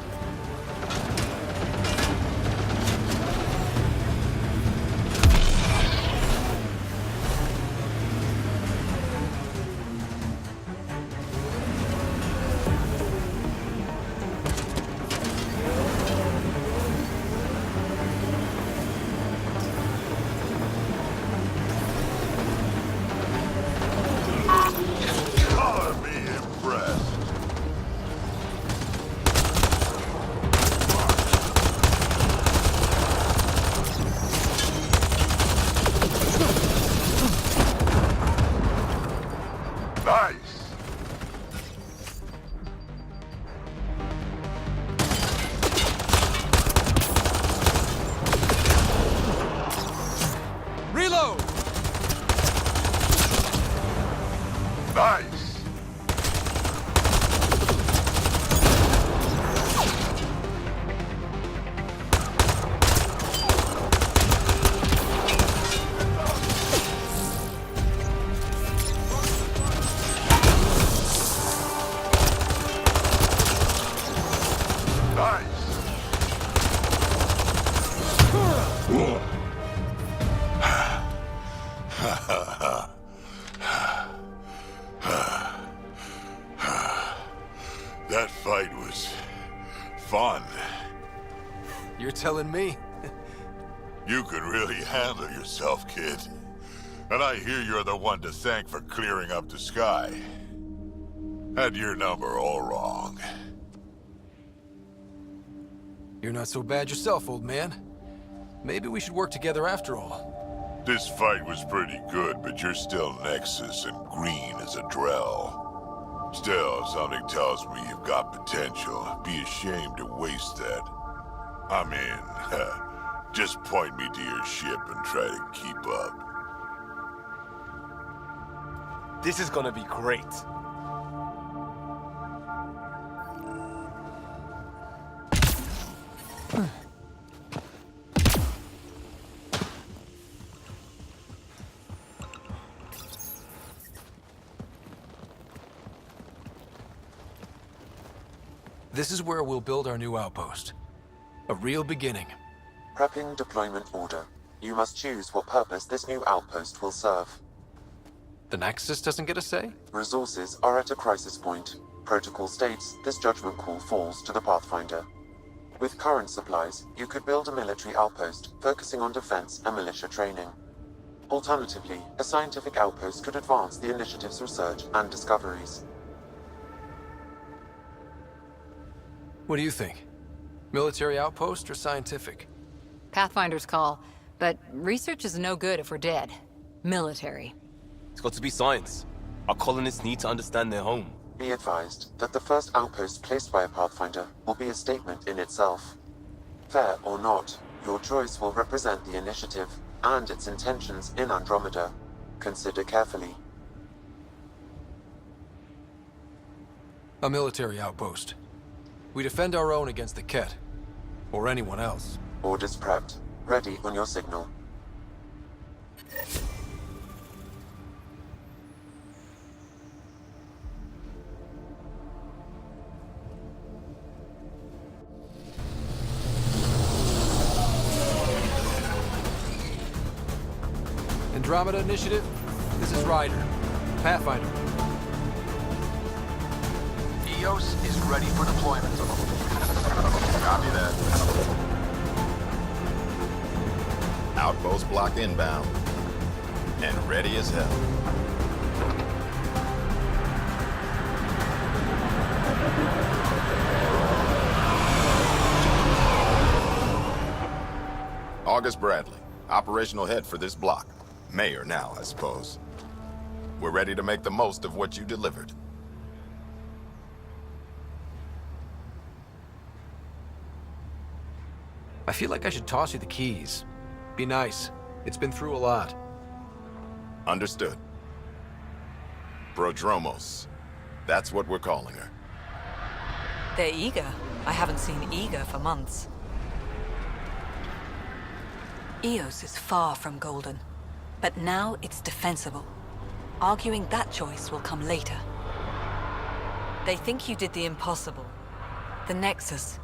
Color me impressed. Nice. Reload! Nice. Nice. That fight was fun. You're telling me? You can really handle yourself, kid. And I hear you're the one to thank for clearing up the sky. Had your number all wrong. You're not so bad yourself, old man. Maybe we should work together after all. This fight was pretty good, but you're still Nexus and green as a Drell. Still, something tells me you've got potential. Be ashamed to waste that. I mean, just point me to your ship and try to keep up. This is gonna be great. This is where we'll build our new outpost. A real beginning. Prepping deployment order. You must choose what purpose this new outpost will serve. The Nexus doesn't get a say? Resources are at a crisis point. Protocol states this judgment call falls to the Pathfinder. With current supplies, you could build a military outpost focusing on defense and militia training. Alternatively, a scientific outpost could advance the initiative's research and discoveries. What do you think? Military outpost or scientific? Pathfinder's call, but research is no good if we're dead. Military. It's got to be science. Our colonists need to understand their home. Be advised that the first outpost placed by a Pathfinder will be a statement in itself. Fair or not, your choice will represent the initiative and its intentions in Andromeda. Consider carefully. A military outpost. We defend our own against the Ket. Or anyone else. Orders prepped. Ready on your signal. Andromeda initiative? This is Ryder. Pathfinder. EOS is ready for deployment. Copy that. Outpost block inbound. And ready as hell. August Bradley, operational head for this block. Mayor now, I suppose. We're ready to make the most of what you delivered. I feel like I should toss you the keys. Be nice. It's been through a lot. Understood. Prodromos. That's what we're calling her. They're eager. I haven't seen eager for months. EOS is far from golden, but now it's defensible. Arguing that choice will come later. They think you did the impossible. The Nexus.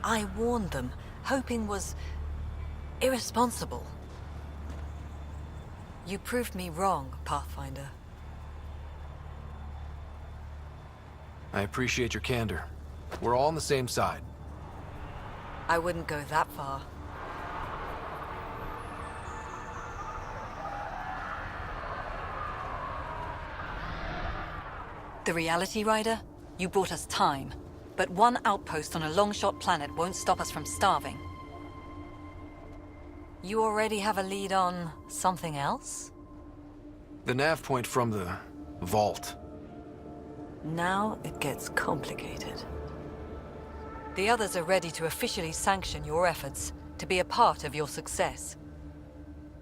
I warned them, hoping was irresponsible. You proved me wrong, Pathfinder. I appreciate your candor. We're all on the same side. I wouldn't go that far. The Reality Rider? You brought us time. But one outpost on a long-shot planet won't stop us from starving. You already have a lead on something else? The nav point from the vault. Now it gets complicated. The others are ready to officially sanction your efforts, to be a part of your success.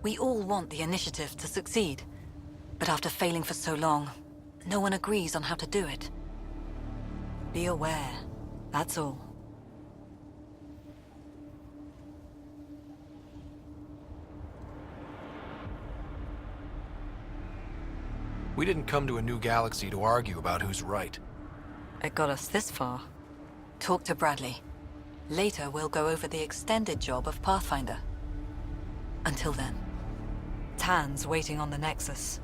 We all want the initiative to succeed, but after failing for so long, no one agrees on how to do it. Be aware, that's all. We didn't come to a new galaxy to argue about who's right. It got us this far. Talk to Bradley. Later, we'll go over the extended job of Pathfinder. Until then, Tan's waiting on the Nexus.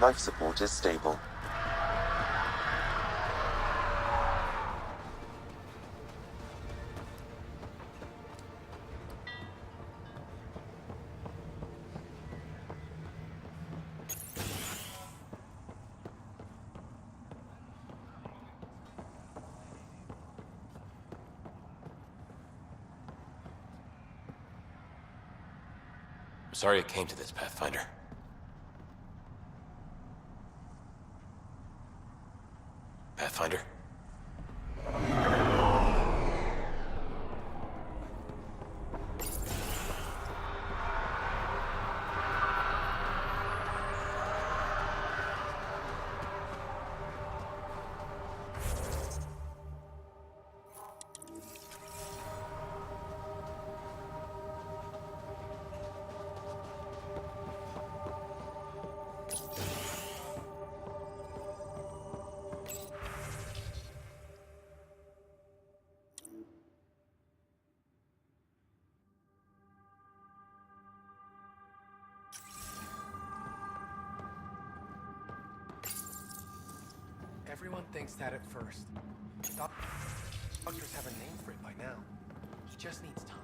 Life support is stable. I'm sorry it came to this, Pathfinder. Pathfinder? Everyone thinks that at first. Doctors have a name for it by now. He just needs time.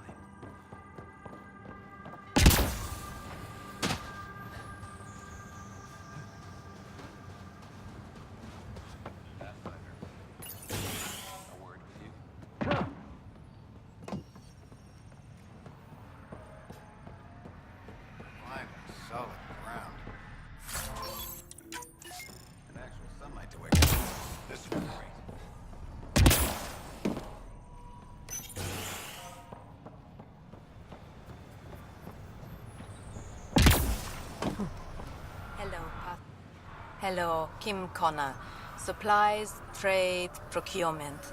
Hello, Kim Connor. Supplies, trade, procurement.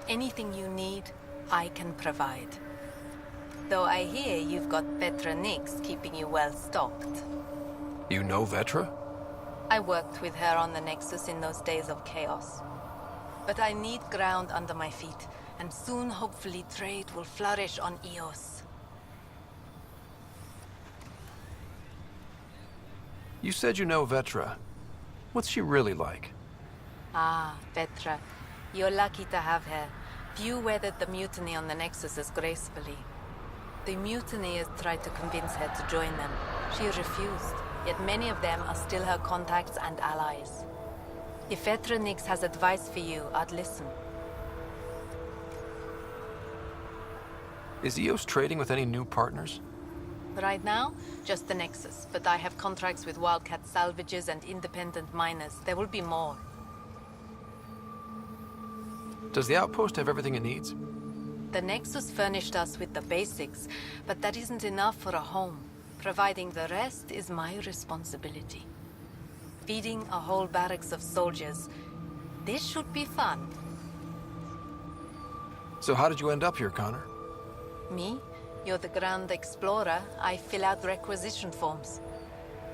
Anything you need, I can provide. Though I hear you've got Vetra Nix keeping you well stocked. You know Vetra? I worked with her on the Nexus in those days of chaos. But I need ground under my feet, and soon hopefully trade will flourish on Eos. You said you know Vetra. What's she really like? Ah, Vetra. You're lucky to have her. Few weathered the mutiny on the Nexus as gracefully. The mutineers tried to convince her to join them. She refused, yet many of them are still her contacts and allies. If Vetra Nix has advice for you, I'd listen. Is Eos trading with any new partners? Right now, just the Nexus, but I have contracts with Wildcat salvages and independent miners. There will be more. Does the outpost have everything it needs? The Nexus furnished us with the basics, but that isn't enough for a home. Providing the rest is my responsibility. Feeding a whole barracks of soldiers. This should be fun. So how did you end up here, Connor? Me? You're the Grand Explorer. I fill out requisition forms.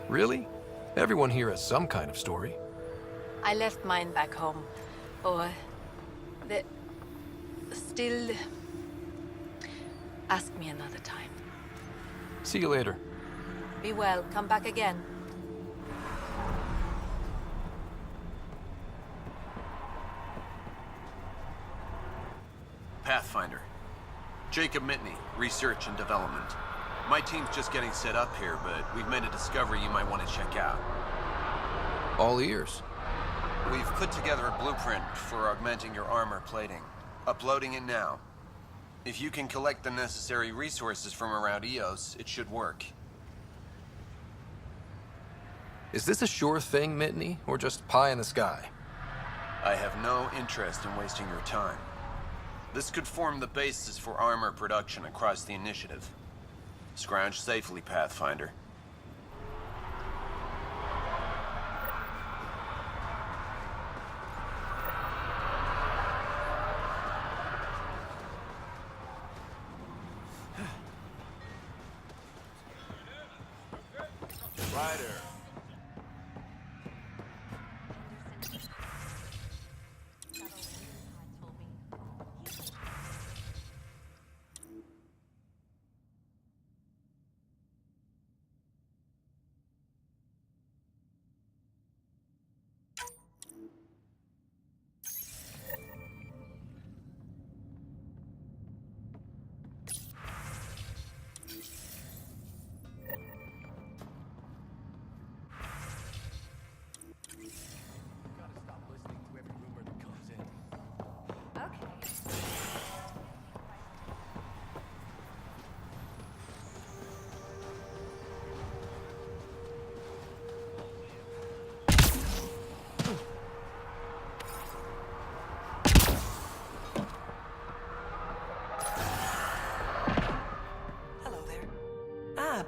Really? Everyone here has some kind of story. I left mine back home. Or... Still... Ask me another time. See you later. Be well. Come back again. Pathfinder. Jacob Mitney, Research and Development. My team's just getting set up here, but we've made a discovery you might want to check out. All ears. We've put together a blueprint for augmenting your armor plating. Uploading it now. If you can collect the necessary resources from around Eos, it should work. Is this a sure thing, Mitney, or just pie in the sky? I have no interest in wasting your time. This could form the basis for armor production across the initiative. Scrounge safely, Pathfinder. Ryder.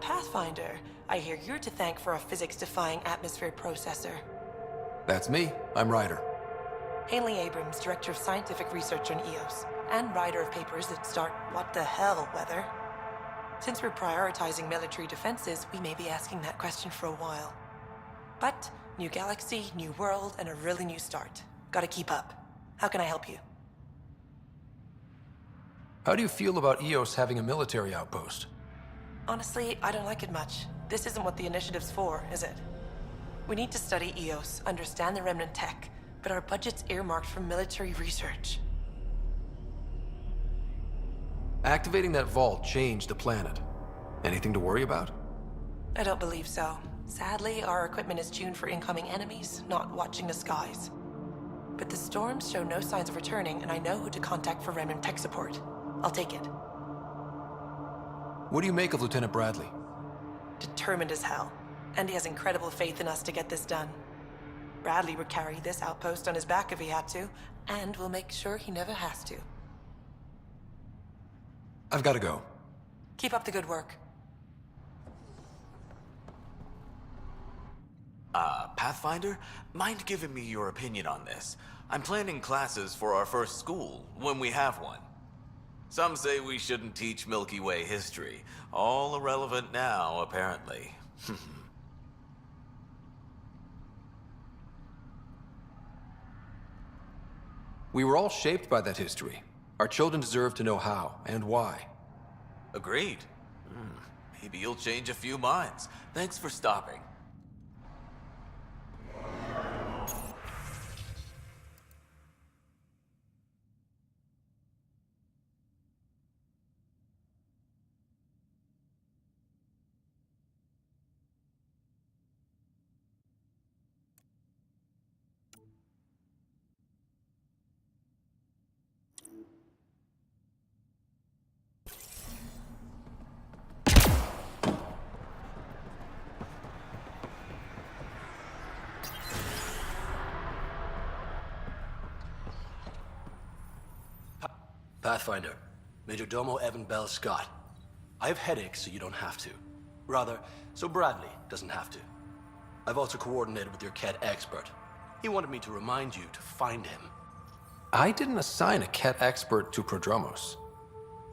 Pathfinder. I hear you're to thank for a physics-defying atmosphere processor. That's me. I'm Ryder. Haley Abrams, Director of Scientific Research on Eos, and writer of papers that start what the hell weather. Since we're prioritizing military defenses, we may be asking that question for a while. But, new galaxy, new world, and a really new start. Gotta keep up. How can I help you? How do you feel about Eos having a military outpost? Honestly, I don't like it much. This isn't what the initiative's for, is it? We need to study Eos, understand the remnant tech, but our budget's earmarked for military research. Activating that vault changed the planet. Anything to worry about? I don't believe so. Sadly, our equipment is tuned for incoming enemies, not watching the skies. But the storms show no signs of returning, and I know who to contact for remnant tech support. I'll take it. What do you make of Lieutenant Bradley? Determined as hell. And he has incredible faith in us to get this done. Bradley would carry this outpost on his back if he had to, and we'll make sure he never has to. I've got to go. Keep up the good work. Pathfinder, mind giving me your opinion on this? I'm planning classes for our first school, when we have one. Some say we shouldn't teach Milky Way history. All irrelevant now, apparently. We were all shaped by that history. Our children deserve to know how and why. Agreed. Maybe you'll change a few minds. Thanks for stopping. Pathfinder, Major Domo Evan Bell Scott. I have headaches, so you don't have to. Rather, so Bradley doesn't have to. I've also coordinated with your Ket expert. He wanted me to remind you to find him. I didn't assign a Ket expert to Prodromos.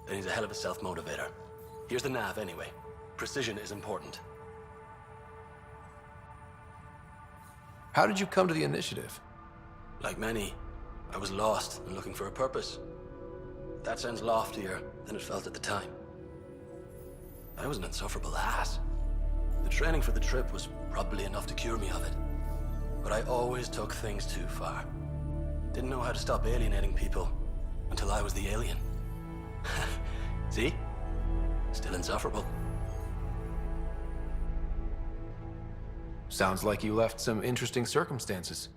Then he's a hell of a self-motivator. Here's the nav anyway. Precision is important. How did you come to the initiative? Like many, I was lost and looking for a purpose. That sounds loftier than it felt at the time. I was an insufferable ass. The training for the trip was probably enough to cure me of it. But I always took things too far. Didn't know how to stop alienating people until I was the alien. See? Still insufferable. Sounds like you left some interesting circumstances.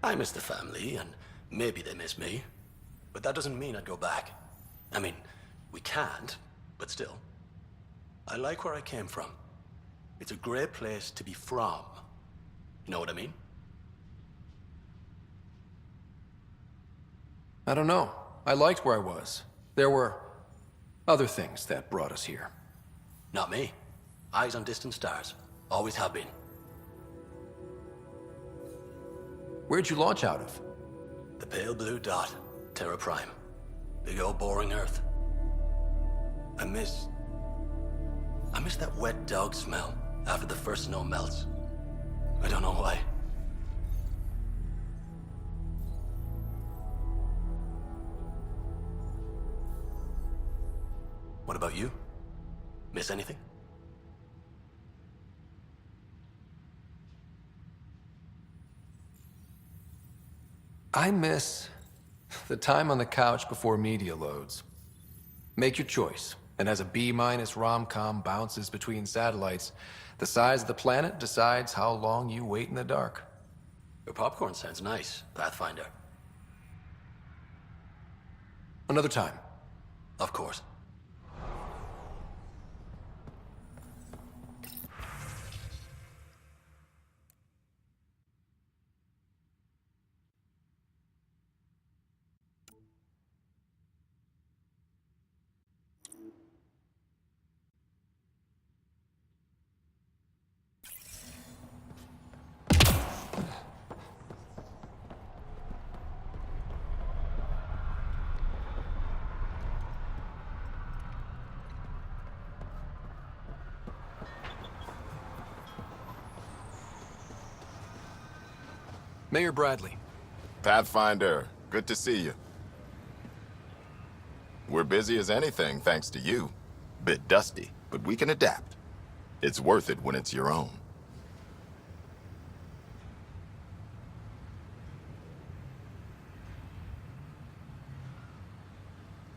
I miss the family, and maybe they miss me. But that doesn't mean I'd go back. I mean, we can't, but still. I like where I came from. It's a great place to be from. You know what I mean? I don't know. I liked where I was. There were other things that brought us here. Not me. Eyes on distant stars. Always have been. Where'd you launch out of? The pale blue dot. Terra Prime. Big old boring Earth. I miss that wet dog smell after the first snow melts. I don't know why. What about you? Miss anything? I miss the time on the couch before media loads. Make your choice, and as a B- rom-com bounces between satellites, the size of the planet decides how long you wait in the dark. Your popcorn sounds nice, Pathfinder. Another time. Of course. Mayor Bradley. Pathfinder, good to see you. We're busy as anything, thanks to you. Bit dusty, but we can adapt. It's worth it when it's your own.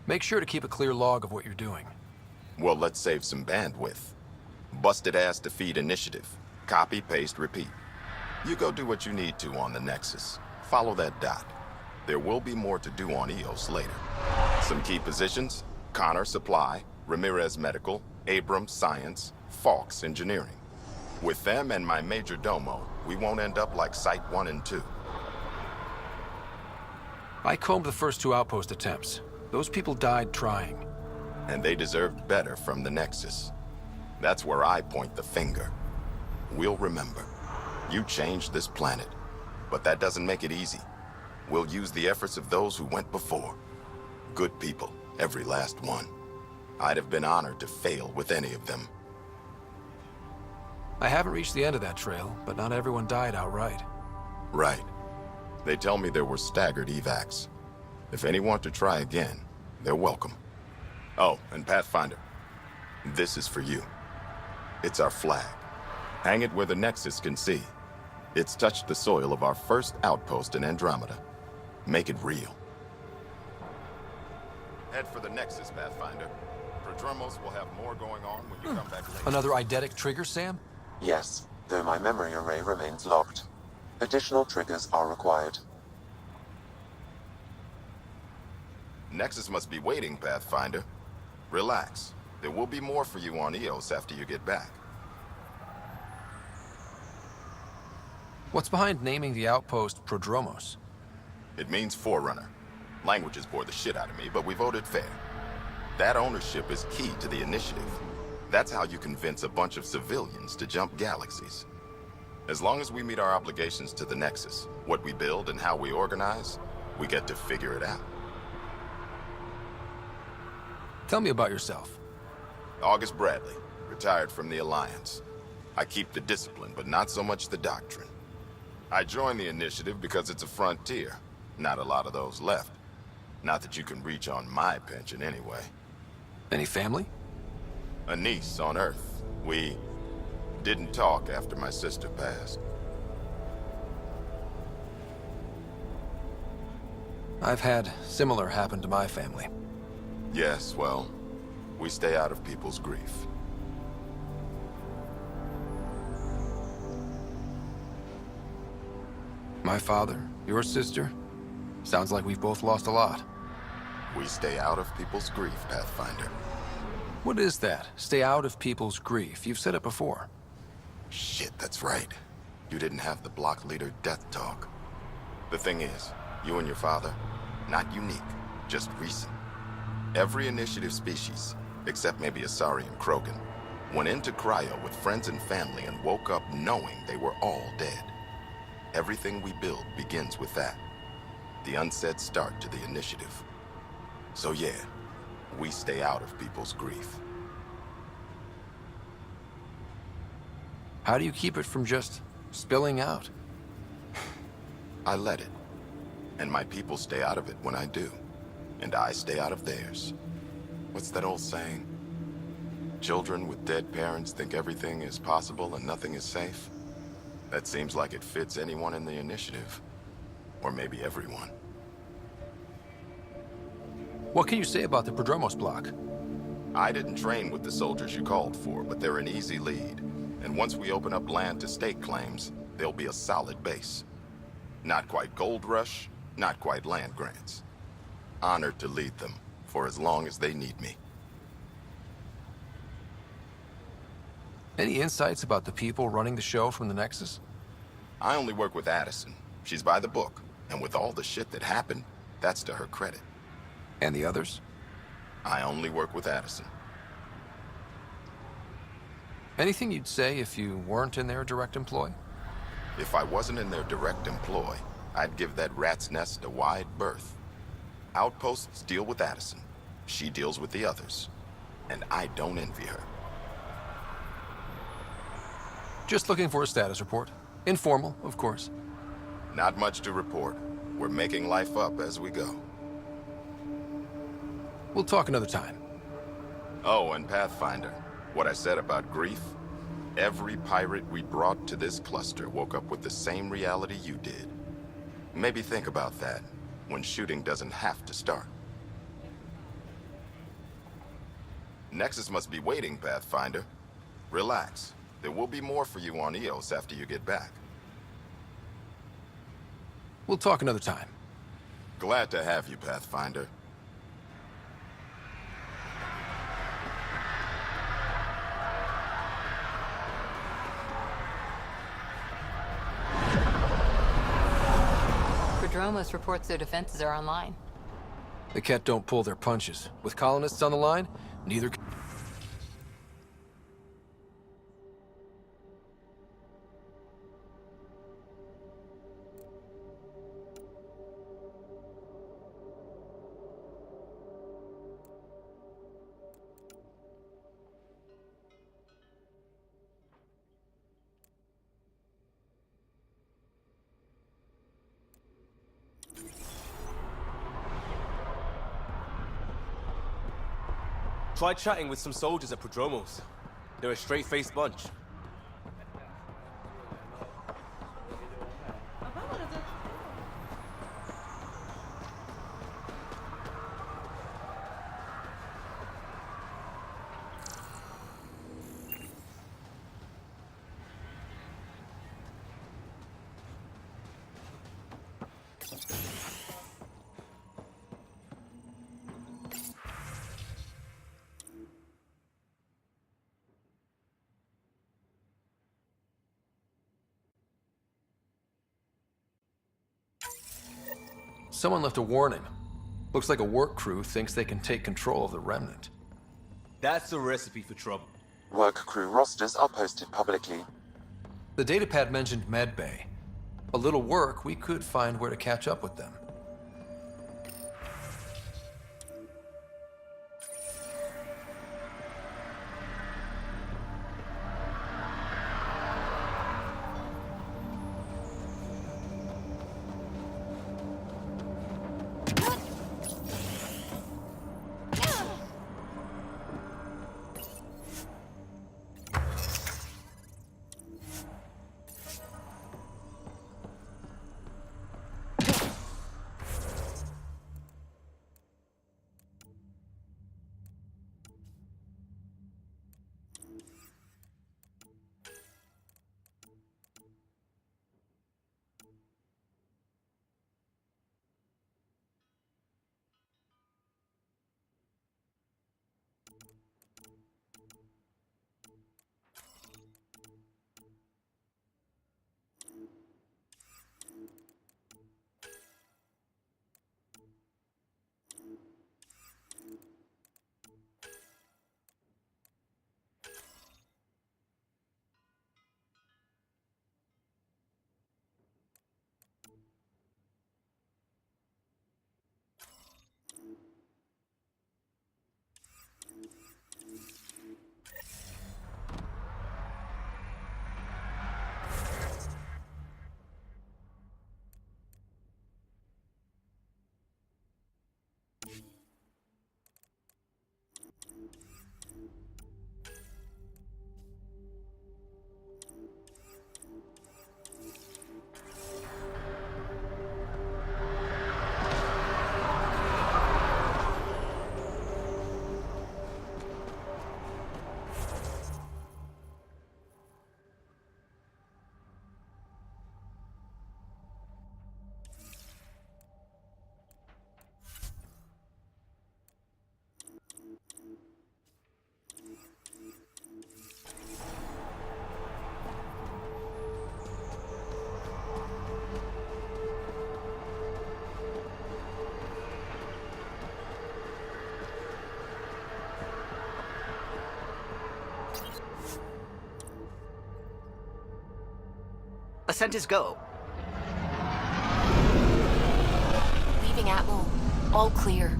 Make sure to keep a clear log of what you're doing. Well, let's save some bandwidth. Busted ass defeat initiative. Copy, paste, repeat. You go do what you need to on the Nexus. Follow that dot. There will be more to do on EOS later. Some key positions: Connor Supply, Ramirez Medical, Abrams Science, Falks Engineering. With them and my Major Domo, we won't end up like Site 1 and 2. I combed the first 2 outpost attempts. Those people died trying. And they deserved better from the Nexus. That's where I point the finger. We'll remember. You changed this planet. But that doesn't make it easy. We'll use the efforts of those who went before. Good people, every last one. I'd have been honored to fail with any of them. I haven't reached the end of that trail, but not everyone died outright. Right. They tell me there were staggered evacs. If any want to try again, they're welcome. Oh, and Pathfinder, this is for you. It's our flag. Hang it where the Nexus can see. It's touched the soil of our first outpost in Andromeda. Make it real. Head for the Nexus, Pathfinder. Prodromos will have more going on when you come back later. Another eidetic trigger, Sam? Yes, though my memory array remains locked. Additional triggers are required. Nexus must be waiting, Pathfinder. Relax. There will be more for you on Eos after you get back. What's behind naming the outpost Prodromos? It means Forerunner. Languages bore the shit out of me, but we voted fair. That ownership is key to the initiative. That's how you convince a bunch of civilians to jump galaxies. As long as we meet our obligations to the Nexus, what we build and how we organize, we get to figure it out. Tell me about yourself. August Bradley, retired from the Alliance. I keep the discipline, but not so much the doctrine. I joined the initiative because it's a frontier. Not a lot of those left. Not that you can reach on my pension anyway. Any family? A niece on Earth. We didn't talk after my sister passed. I've had similar happen to my family. Yes, well, we stay out of people's grief. My father, your sister? Sounds like we've both lost a lot. We stay out of people's grief, Pathfinder. What is that? Stay out of people's grief. You've said it before. Shit, that's right. You didn't have the block leader death talk. The thing is, you and your father, not unique, just recent. Every initiative species, except maybe Asari and Krogan, went into cryo with friends and family and woke up knowing they were all dead. Everything we build begins with that. The unsaid start to the initiative. So yeah, we stay out of people's grief. How do you keep it from just spilling out? I let it. And my people stay out of it when I do. And I stay out of theirs. What's that old saying? Children with dead parents think everything is possible and nothing is safe? That seems like it fits anyone in the initiative. Or maybe everyone. What can you say about the Prodromos block? I didn't train with the soldiers you called for, but they're an easy lead. And once we open up land to state claims, they'll be a solid base. Not quite gold rush, not quite land grants. Honored to lead them, for as long as they need me. Any insights about the people running the show from the Nexus? I only work with Addison. She's by the book, and with all the shit that happened, that's to her credit. And the others? I only work with Addison. Anything you'd say if you weren't in their direct employ? If I wasn't in their direct employ, I'd give that rat's nest a wide berth. Outposts deal with Addison. She deals with the others. And I don't envy her. Just looking for a status report. Informal, of course. Not much to report. We're making life up as we go. We'll talk another time. Oh, and Pathfinder, what I said about grief? Every pirate we brought to this cluster woke up with the same reality you did. Maybe think about that, when shooting doesn't have to start. Nexus must be waiting, Pathfinder. Relax. There will be more for you on Eos after you get back. We'll talk another time. Glad to have you, Pathfinder. Prodromos reports their defenses are online. The Ket don't pull their punches. With colonists on the line, neither can... Tried chatting with some soldiers at Prodromos. They're a straight-faced bunch. Someone left a warning. Looks like a work crew thinks they can take control of the remnant. That's a recipe for trouble. Work crew rosters are posted publicly. The datapad mentioned medbay. A little work, we could find where to catch up with them. Ascent is go. Leaving Atmo. All clear.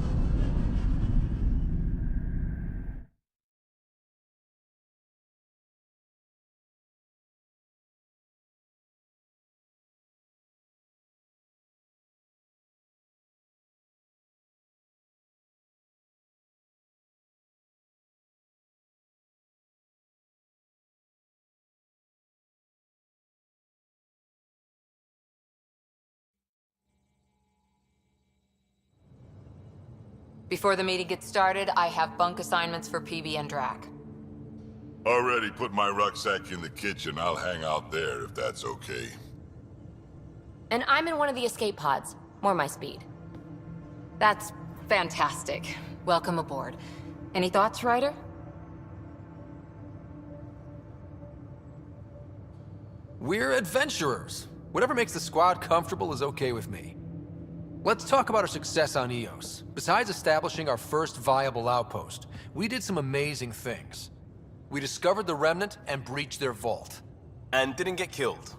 Before the meeting gets started, I have bunk assignments for PB and Drac. Already put my rucksack in the kitchen. I'll hang out there if that's okay. And I'm in one of the escape pods. More my speed. That's fantastic. Welcome aboard. Any thoughts, Ryder? We're adventurers. Whatever makes the squad comfortable is okay with me. Let's talk about our success on EOS. Besides establishing our first viable outpost, we did some amazing things. We discovered the Remnant and breached their vault. And didn't get killed.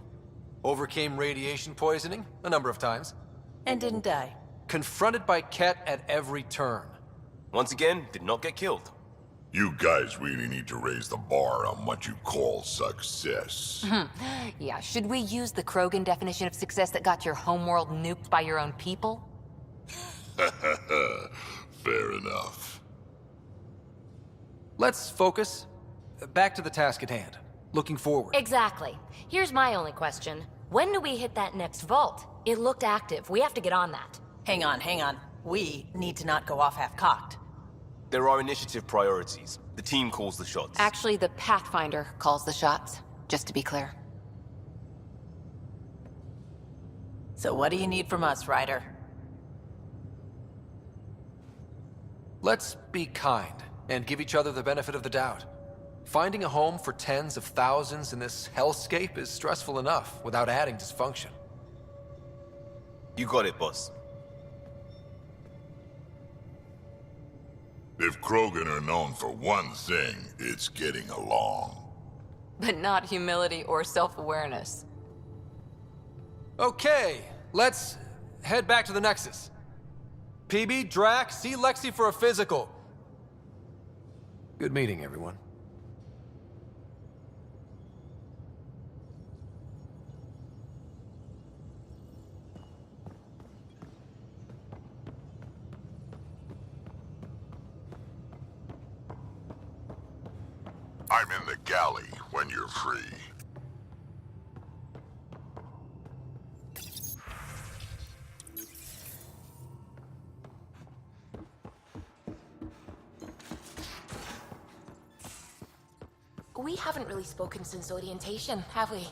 Overcame radiation poisoning a number of times. And didn't die. Confronted by Ket at every turn. Once again, did not get killed. You guys really need to raise the bar on what you call success. Yeah, should we use the Krogan definition of success that got your homeworld nuked by your own people? Fair enough. Let's focus. Back to the task at hand. Looking forward. Exactly. Here's my only question. When do we hit that next vault? It looked active. We have to get on that. Hang on, hang on. We need to not go off half-cocked. There are initiative priorities. The team calls the shots. Actually, the Pathfinder calls the shots, just to be clear. So what do you need from us, Ryder? Let's be kind and give each other the benefit of the doubt. Finding a home for tens of thousands in this hellscape is stressful enough without adding dysfunction. You got it, boss. If Krogan are known for one thing, it's getting along. But not humility or self-awareness. Okay, let's head back to the Nexus. PB, Drac, see Lexi for a physical. Good meeting, everyone. I'm in the galley when you're free. We haven't really spoken since orientation, have we?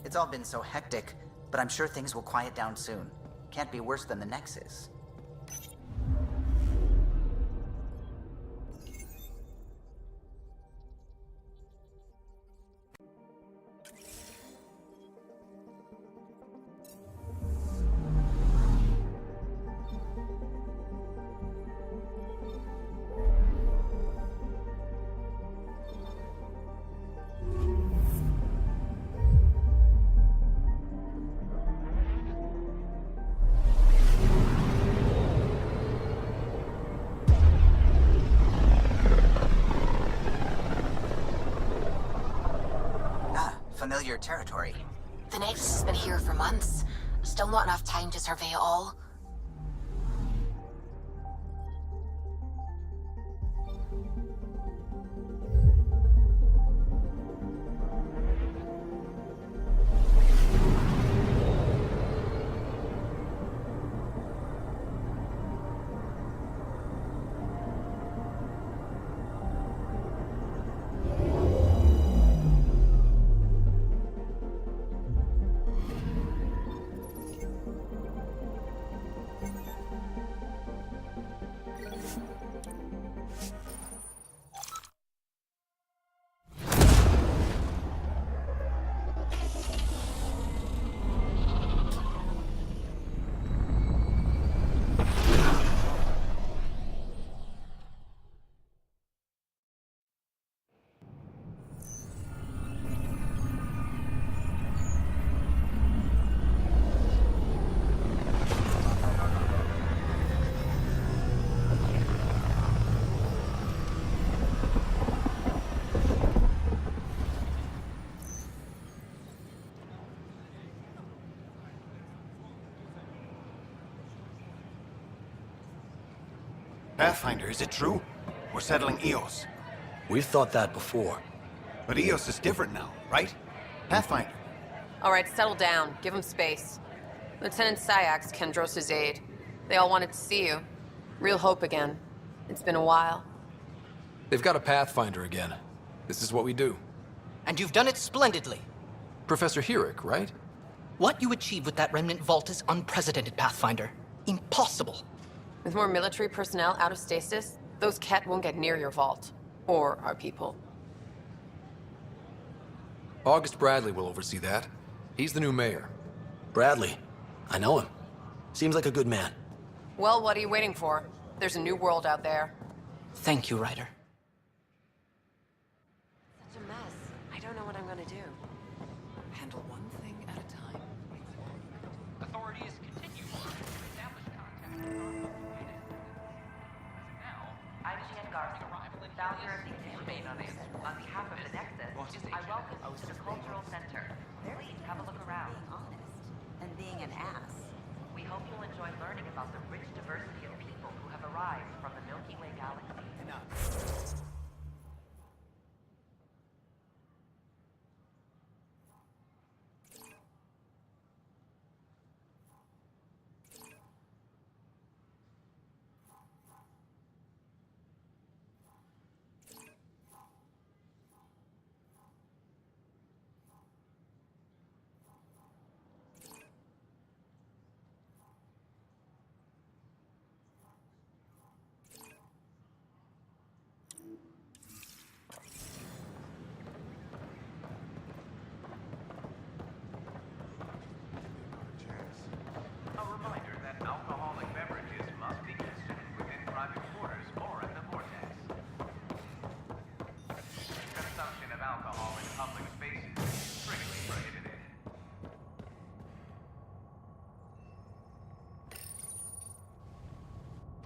It's all been so hectic, but I'm sure things will quiet down soon. Can't be worse than the Nexus. Familiar territory. The Nexus has been here for months. Still not enough time to survey it all. Pathfinder, is it true? We're settling EOS. We've thought that before. But EOS is different now, right? Pathfinder. All right, settle down. Give him space. Lieutenant Syax, Kendros' aide. They all wanted to see you. Real hope again. It's been a while. They've got a Pathfinder again. This is what we do. And you've done it splendidly. Professor Herrick, right? What you achieved with that remnant vault is unprecedented, Pathfinder. Impossible. With more military personnel out of stasis, those Ket won't get near your vault. Or our people. August Bradley will oversee that. He's the new mayor. Bradley. I know him. Seems like a good man. Well, what are you waiting for? There's a new world out there. Thank you, Ryder. Such a mess. I don't know what I'm gonna do. Handle one thing at a time. Authorities continue to establish contact. I'm Garza, founder of the Andromeda. On behalf of the Nexus, I welcome you to the Cultural Center. Please have a look around. And being an ass. We hope you'll enjoy learning about the rich diversity of people who have arrived from the Milky Way galaxy.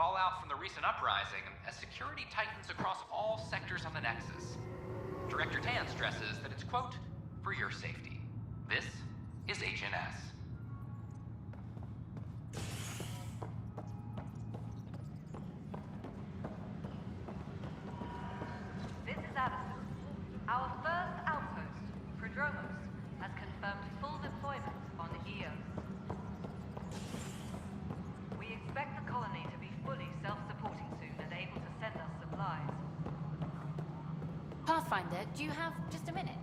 fallout from the recent uprising, as security tightens across all sectors on the Nexus. Director Tan stresses that it's, quote, for your safety. This is HNS. This is Addison. Our first outpost, Prodromos, has confirmed full deployment on Eos. We expect the colony to be fully self-supporting soon and able to send us supplies. Pathfinder, do you have just a minute?